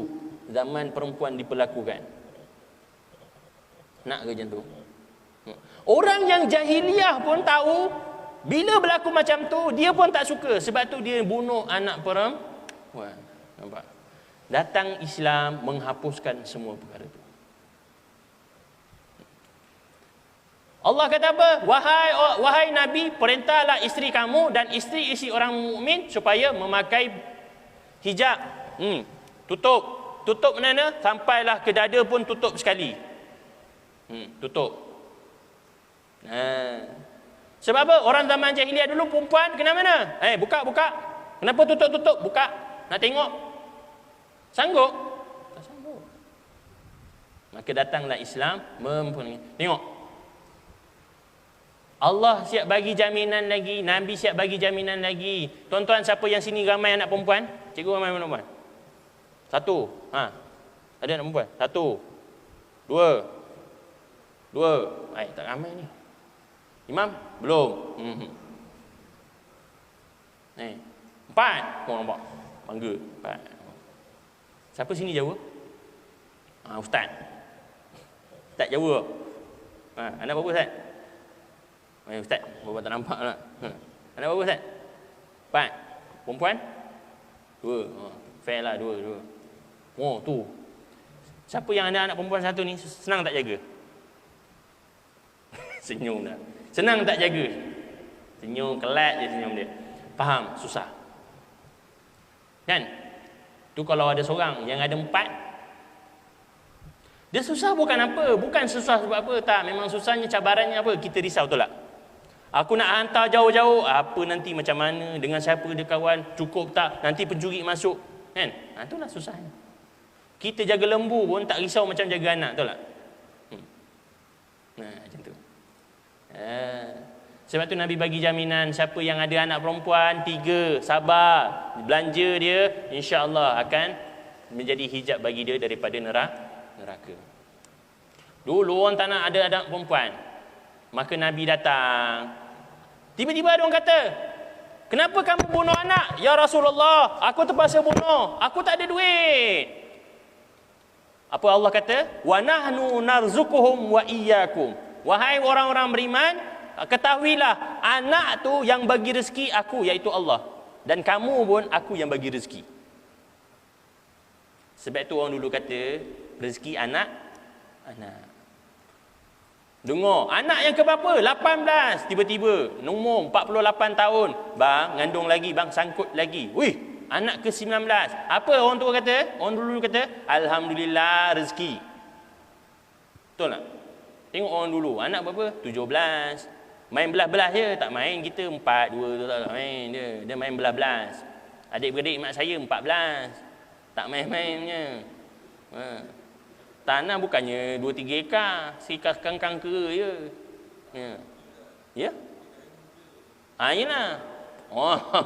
zaman perempuan diperlakukan. Nak ke macam tu? Orang yang jahiliah pun tahu bila berlaku macam tu, dia pun tak suka. Sebab tu dia bunuh anak perempuan. Nampak? Datang Islam menghapuskan semua perkara itu. Allah kata apa? Wahai Nabi, perintahlah isteri kamu dan isteri-isteri orang mukmin supaya memakai hijab. Tutup mana? Sampailah ke dada pun tutup sekali. Tutup. Sebab apa? Orang zaman jahiliah dulu perempuan kena mana? Buka. Kenapa tutup? Buka. Nak tengok? Sanggup? Tak sanggup. Maka datanglah Islam tengok. Allah siap bagi jaminan lagi, Nabi siap bagi jaminan lagi. Tuan-tuan, siapa yang sini ramai anak perempuan? Cikgu ramai anak perempuan? Satu. Ada anak perempuan? Satu. Dua. Tak ramai ni. Imam? Belum. 4. Kau nampak? Bangga. 4. Siapa sini Jawa? Ustaz. Ustaz Jawa. Anak berapa Ustaz? Ustaz, berapa tak nampak tak? Anak berapa Ustaz? 4. Perempuan? 2. Fair lah 2. Tu. Siapa yang ada anak perempuan satu ni senang tak jaga? Senyum dah. Senang tak jaga? Senyum, kelat je senyum dia. Faham? Susah. Kan? Tu kalau ada seorang yang ada 4, dia susah bukan apa? Bukan susah sebab apa? Tak, memang susahnya cabarannya apa? Kita risau tu lah. Aku nak hantar jauh-jauh, apa nanti macam mana? Dengan siapa dia kawan? Cukup tak? Nanti pencuri masuk. Kan? Itulah susahnya. Kita jaga lembu pun tak risau macam jaga anak, betul tak? Macam tu. Sebab tu Nabi bagi jaminan siapa yang ada anak perempuan 3, sabar, belanja dia, insya-Allah akan menjadi hijab bagi dia daripada neraka. Dulu orang tak nak ada anak perempuan. Maka Nabi datang. Tiba-tiba ada orang kata, "Kenapa kamu bunuh anak?" "Ya Rasulullah, aku terpaksa bunuh. Aku tak ada duit." Apa Allah kata? "Wa nahnu narzuquhum wa iyyakum." Wahai orang-orang beriman, ketahuilah anak tu yang bagi rezeki aku, iaitu Allah, dan kamu pun aku yang bagi rezeki. Sebab tu orang dulu kata rezeki anak. Dengar, anak yang keberapa? 18. Tiba-tiba, umur 48 tahun. Bang, ngandung lagi, bang, sangkut lagi. Wih, anak ke-19. Apa orang tua kata? Orang dulu kata, Alhamdulillah rezeki. Betul tak? Tengok orang dulu, anak berapa? 17. Main belas-belas je, tak main kita 4, 2 tu tak main dia. Dia main belas-belas. Adik-beradik mak saya 14. Tak main-main punya. Tanah bukannya 2-3 ekar, seekar kangkang kera je. Ya? Yelah.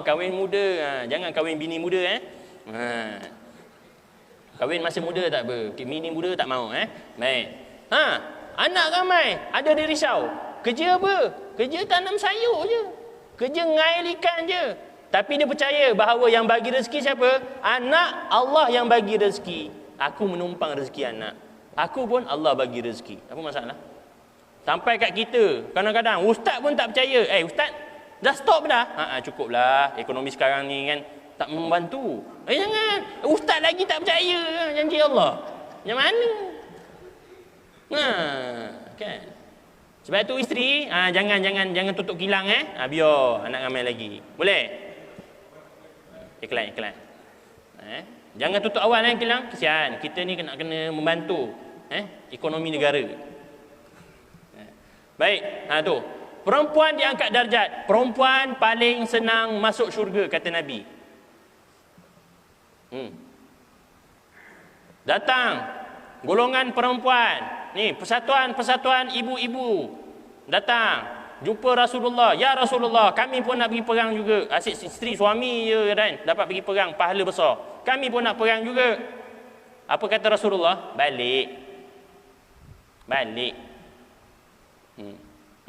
Kahwin muda. Jangan kahwin bini muda Kahwin masa muda tak apa. Bini muda tak mau Baik. Anak ramai ada di Risau. Kerja apa? Kerja tanam sayur je. Kerja ngail ikan je. Tapi dia percaya bahawa yang bagi rezeki siapa? Anak. Allah yang bagi rezeki. Aku menumpang rezeki anak. Aku pun Allah bagi rezeki. Apa masalah? Sampai kat kita, kadang-kadang ustaz pun tak percaya. Ustaz, dah stop dah? Cukuplah. Ekonomi sekarang ni kan tak membantu. Jangan. Ustaz lagi tak percaya janji Allah. Macam mana? Kan? Sebab tu isteri, jangan tutup kilang biar anak ramai lagi. Boleh? Iklan. Jangan tutup awal kilang. Kesian. Kita ni kena membantu ekonomi negara. Baik. Tu. Perempuan diangkat darjat. Perempuan paling senang masuk syurga kata Nabi. Datang golongan perempuan. Ni persatuan ibu-ibu datang jumpa Rasulullah. Ya Rasulullah, kami pun nak pergi perang juga. Asyik isteri suami je kan dapat pergi perang, pahala besar. Kami pun nak perang juga. Apa kata Rasulullah? Balik.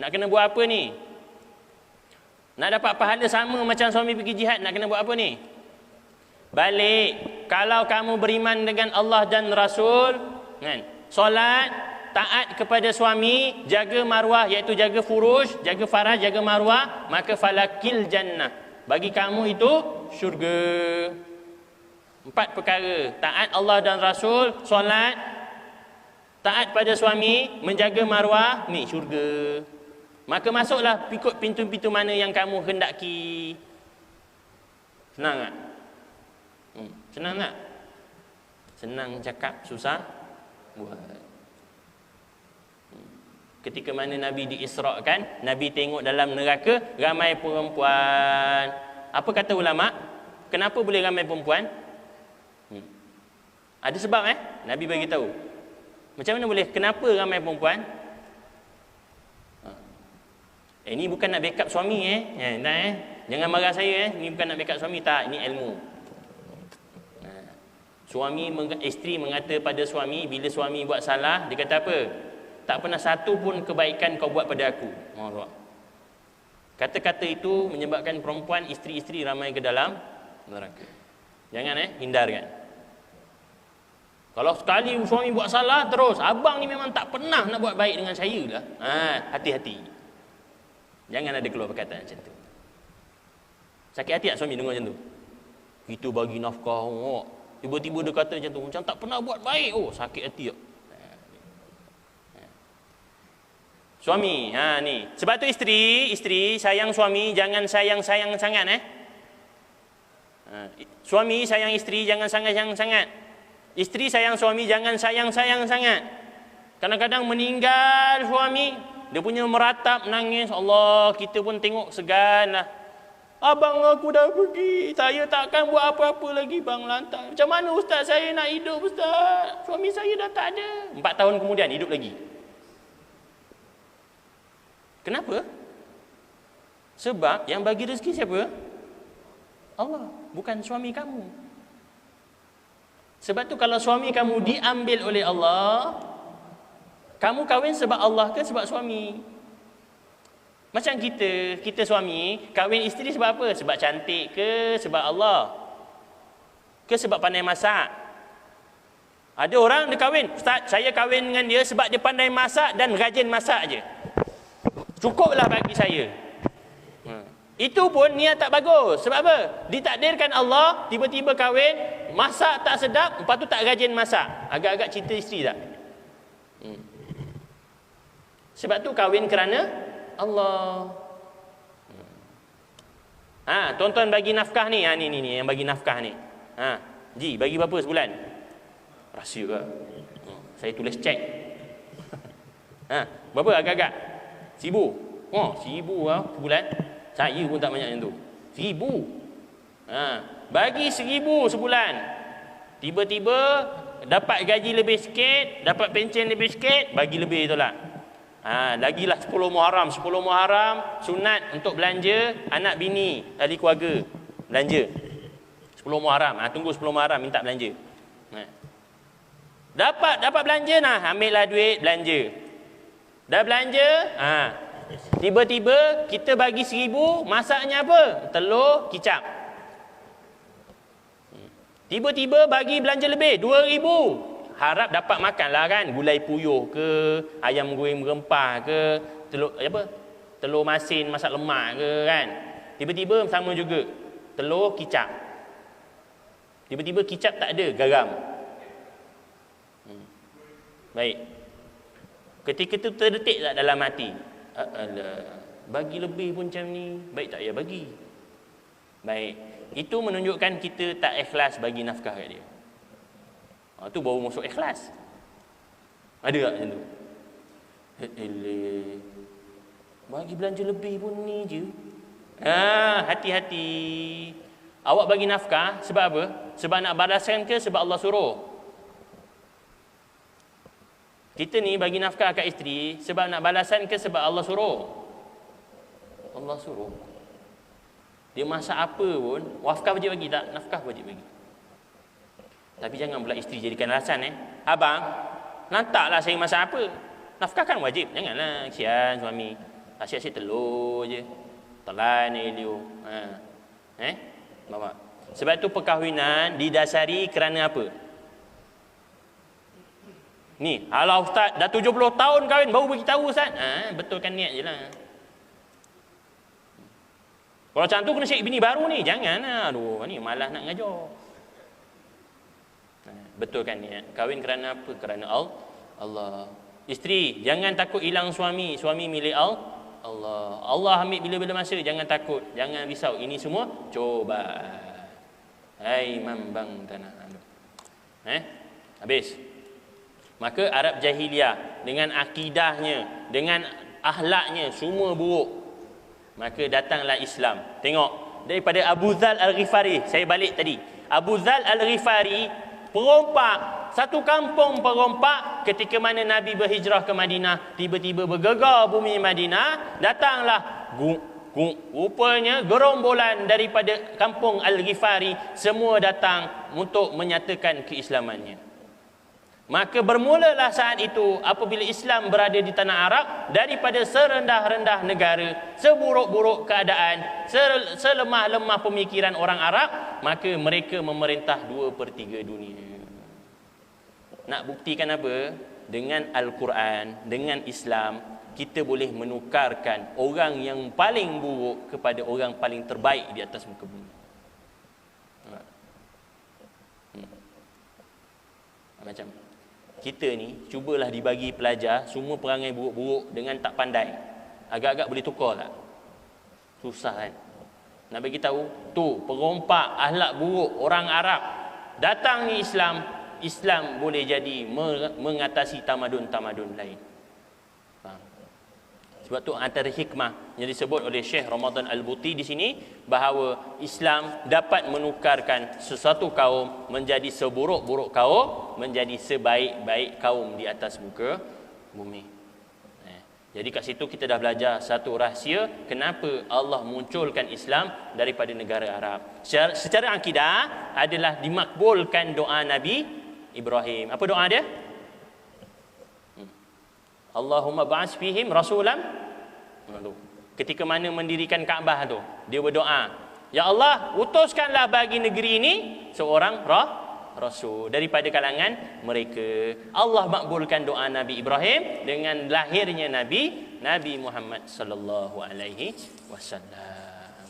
Nak kena buat apa ni? Nak dapat pahala sama macam suami pergi jihad, nak kena buat apa ni? Balik. Kalau kamu beriman dengan Allah dan Rasul, kan? Solat, taat kepada suami, jaga maruah iaitu jaga furush, jaga faraj, jaga maruah, maka falakil jannah. Bagi kamu itu syurga. 4 perkara. Taat Allah dan Rasul, solat, taat pada suami, menjaga maruah, ni syurga. Maka masuklah ikut pintu-pintu mana yang kamu hendaki. Senang tak? Senang tak? Senang cakap, susah buat. Ketika mana Nabi diisrakan, Nabi tengok dalam neraka ramai perempuan. Apa kata ulama? Kenapa boleh ramai perempuan? Ada sebab Nabi bagi tahu. Macam mana boleh? Kenapa ramai perempuan? Ini bukan nak backup suami Jangan marah saya Ini bukan nak backup suami, tak, ini ilmu. Isteri mengata pada suami, bila suami buat salah, dia kata apa? Tak pernah satu pun kebaikan kau buat pada aku. Kata-kata itu menyebabkan perempuan, isteri-isteri ramai ke dalam neraka. Jangan hindarkan. Kalau sekali suami buat salah terus, abang ni memang tak pernah nak buat baik dengan saya lah. Hati-hati. Jangan ada keluar perkataan macam tu. Sakit hati tak suami dengar macam tu? Kita bagi nafkah, tiba-tiba dia kata macam tu, macam tak pernah buat baik. Sakit hati tak? Suami, ni. Sebab tu isteri sayang suami, jangan sayang-sayang sangat Suami sayang isteri, jangan sayang sangat. Isteri sayang suami, jangan sayang-sayang sangat. Kadang-kadang meninggal suami, dia punya meratap, nangis. Allah, kita pun tengok segan lah. Abang aku dah pergi, saya takkan buat apa-apa lagi bang, lantak. Macam mana ustaz saya nak hidup ustaz? Suami saya dah tak ada. 4 tahun kemudian hidup lagi. Kenapa? Sebab yang bagi rezeki siapa? Allah, bukan suami kamu. Sebab tu kalau suami kamu diambil oleh Allah, kamu kahwin sebab Allah ke sebab suami? Macam kita suami kahwin isteri sebab apa? Sebab cantik ke sebab Allah? Ke sebab pandai masak? Ada orang dia kahwin, ustaz, saya kahwin dengan dia sebab dia pandai masak dan rajin masak je. Cukuplah bagi saya. Itu pun niat tak bagus. Sebab apa? Ditakdirkan Allah, tiba-tiba kahwin, masak tak sedap, lepas tu tak rajin masak. Agak-agak cinta isteri tak? Sebab tu kahwin kerana Allah. Tuan-tuan bagi nafkah ni. Ni yang bagi nafkah ni. Ji, bagi berapa sebulan? Rahsia ke? Saya tulis cek. Berapa agak-agak? 1,000. 1,000 lah sebulan. Saya pun tak banyak yang tu. 1,000. Bagi 1,000 sebulan. Tiba-tiba dapat gaji lebih sikit, dapat pencen lebih sikit, bagi lebih tu lah. Lagilah 10 Muharram. 10 Muharram sunat untuk belanja anak bini, ahli keluarga. Belanja 10 Muharram. Tunggu 10 Muharram minta belanja. Dapat belanja ambillah duit belanja. Dah belanja, tiba-tiba kita bagi 1,000, masaknya apa? Telur kicap. Tiba-tiba bagi belanja lebih 2,000. Harap dapat makan lah kan, gulai puyuh ke, ayam goreng rempah ke, telur masin masak lemak ke kan. Tiba-tiba sama juga, telur kicap. Tiba-tiba kicap tak ada, garam. Baik. Ketika tu terdetik tak dalam hati? Bagi lebih pun macam ni, baik tak ya bagi. Baik. Itu menunjukkan kita tak ikhlas bagi nafkah kat dia. Tu baru masuk ikhlas. Ada tak macam tu? Bagi belanja lebih pun ni je. Hati-hati. Awak bagi nafkah sebab apa? Sebab nak balaskan ke sebab Allah suruh? Kita ni bagi nafkah kat isteri sebab nak balasan ke sebab Allah suruh? Allah suruh. Dia masak apa pun, wafkah wajib bagi tak? Nafkah wajib bagi. Tapi jangan pula isteri jadikan alasan abang, lantaklah saya masak apa. Nafkah kan wajib. Janganlah, kesian suami. Asyik-asyik telur je. Telan Elio. Bapak. Sebab tu perkahwinan didasari kerana apa? Ni, ala ustaz dah 70 tahun kahwin baru beritahu ustaz. Betulkan niat je lah. Kalau macam tu kena syek bini baru ni. Janganlah. Aduh, ni malas nak ngajar. Betulkan niat. Kahwin kerana apa? Kerana Allah. Isteri, jangan takut hilang suami. Suami milik Allah. Allah ambil bila-bila masa. Jangan takut. Jangan risau. Ini semua coba. Hai mambang tanah. Habis. Maka Arab Jahiliyah dengan akidahnya, dengan akhlaknya semua buruk. Maka datanglah Islam. Tengok daripada Abu Dzal Al-Ghifari. Saya balik tadi. Abu Dzal Al-Ghifari perompak, satu kampung perompak. Ketika mana Nabi berhijrah ke Madinah, tiba-tiba bergegar bumi Madinah. Datanglah rupanya gerombolan daripada kampung Al-Ghifari. Semua datang untuk menyatakan keislamannya. Maka bermulalah saat itu apabila Islam berada di tanah Arab, daripada serendah-rendah negara, seburuk-buruk keadaan, selemah-lemah pemikiran orang Arab, maka mereka memerintah 2/3 dunia. Nak buktikan apa? Dengan Al-Quran, dengan Islam, kita boleh menukarkan orang yang paling buruk kepada orang paling terbaik di atas muka bumi. Macam kita ni cubalah dibagi pelajar semua perangai buruk-buruk dengan tak pandai. Agak-agak boleh tukar tak? Susah kan? Nak bagi tahu tu perompak akhlak buruk orang Arab. Datang ni Islam boleh jadi mengatasi tamadun-tamadun lain. Sebab tu antara hikmah yang disebut oleh Syekh Ramadan Al-Buti di sini, bahawa Islam dapat menukarkan sesuatu kaum menjadi seburuk-buruk kaum menjadi sebaik-baik kaum di atas muka bumi. Jadi kat situ kita dah belajar satu rahsia kenapa Allah munculkan Islam daripada negara Arab. Secara akidah adalah dimakbulkan doa Nabi Ibrahim. Apa doa dia? Allahumma ba'ats fihim rasulam. Ketika mana mendirikan Kaabah tu, dia berdoa, ya Allah, utuskanlah bagi negeri ini seorang rasul daripada kalangan mereka. Allah makbulkan doa Nabi Ibrahim dengan lahirnya Nabi Muhammad sallallahu alaihi wasallam.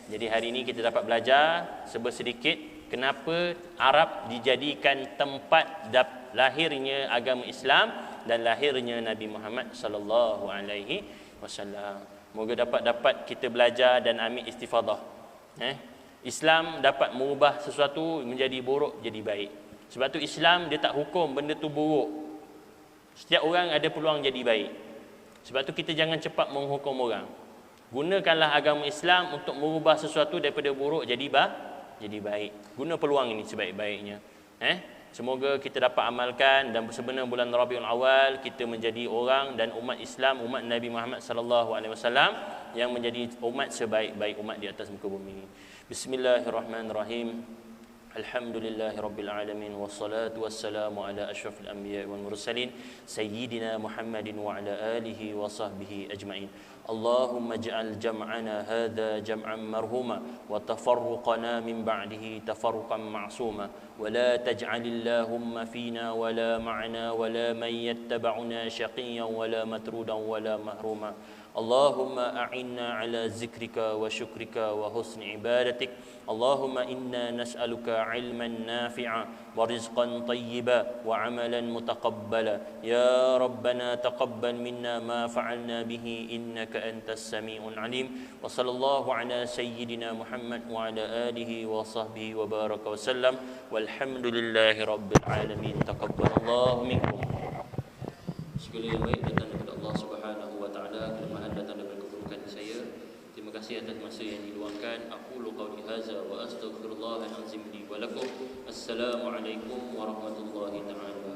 Jadi hari ini kita dapat belajar sedikit kenapa Arab dijadikan tempat lahirnya agama Islam, dan lahirnya Nabi Muhammad sallallahu alaihi wasallam. Moga dapat kita belajar dan ambil istifadah. Islam dapat mengubah sesuatu menjadi buruk jadi baik. Sebab tu Islam dia tak hukum benda tu buruk. Setiap orang ada peluang jadi baik. Sebab tu kita jangan cepat menghukum orang. Gunakanlah agama Islam untuk mengubah sesuatu daripada buruk jadi baik. Guna peluang ini sebaik-baiknya. Semoga kita dapat amalkan dan sebenarnya bulan Rabiul Awal kita menjadi orang dan umat Islam, umat Nabi Muhammad sallallahu alaihi wasallam yang menjadi umat sebaik-baik umat di atas muka bumi ini. Bismillahirrahmanirrahim. Alhamdulillahirabbil alamin wassalatu wassalamu ala asyrafil anbiya'i wal mursalin sayyidina Muhammadin wa ala alihi wa sahbihi ajma'in. Allahumma ij'al jam'ana hadha jam'an marhuma wa tafarruqana min ba'dihi tafarruqan ma'suma wa la taj'alillahumma fina wa la ma'ana wa la man yattaba'una shaqiyyan wa la matrudan wa la mahruma. Allahumma a'inna ala zikrika wa syukrika wa husni ibadatik. Allahumma inna nas'aluka ilman nafi'a wa rizqan tayyiba wa amalan mutaqabbala. Ya Rabbana taqabbal minna ma fa'alna bihi innaka antas sami'un alim. Wa sallallahu ala sayyidina Muhammad wa ala alihi wa sahbihi wa baraka wa sallam. Walhamdulillahi rabbil alamin. Taqabbalallahu minkum. Segala yang baik datang daripada Allah Subhanahu wa taala, kelemahan datang daripada keburukan saya. Terima kasih atas masa yang diluangkan. Aqulu qawli hadza wa astaghfirullahal azim li wa lakum. Assalamualaikum warahmatullahi taala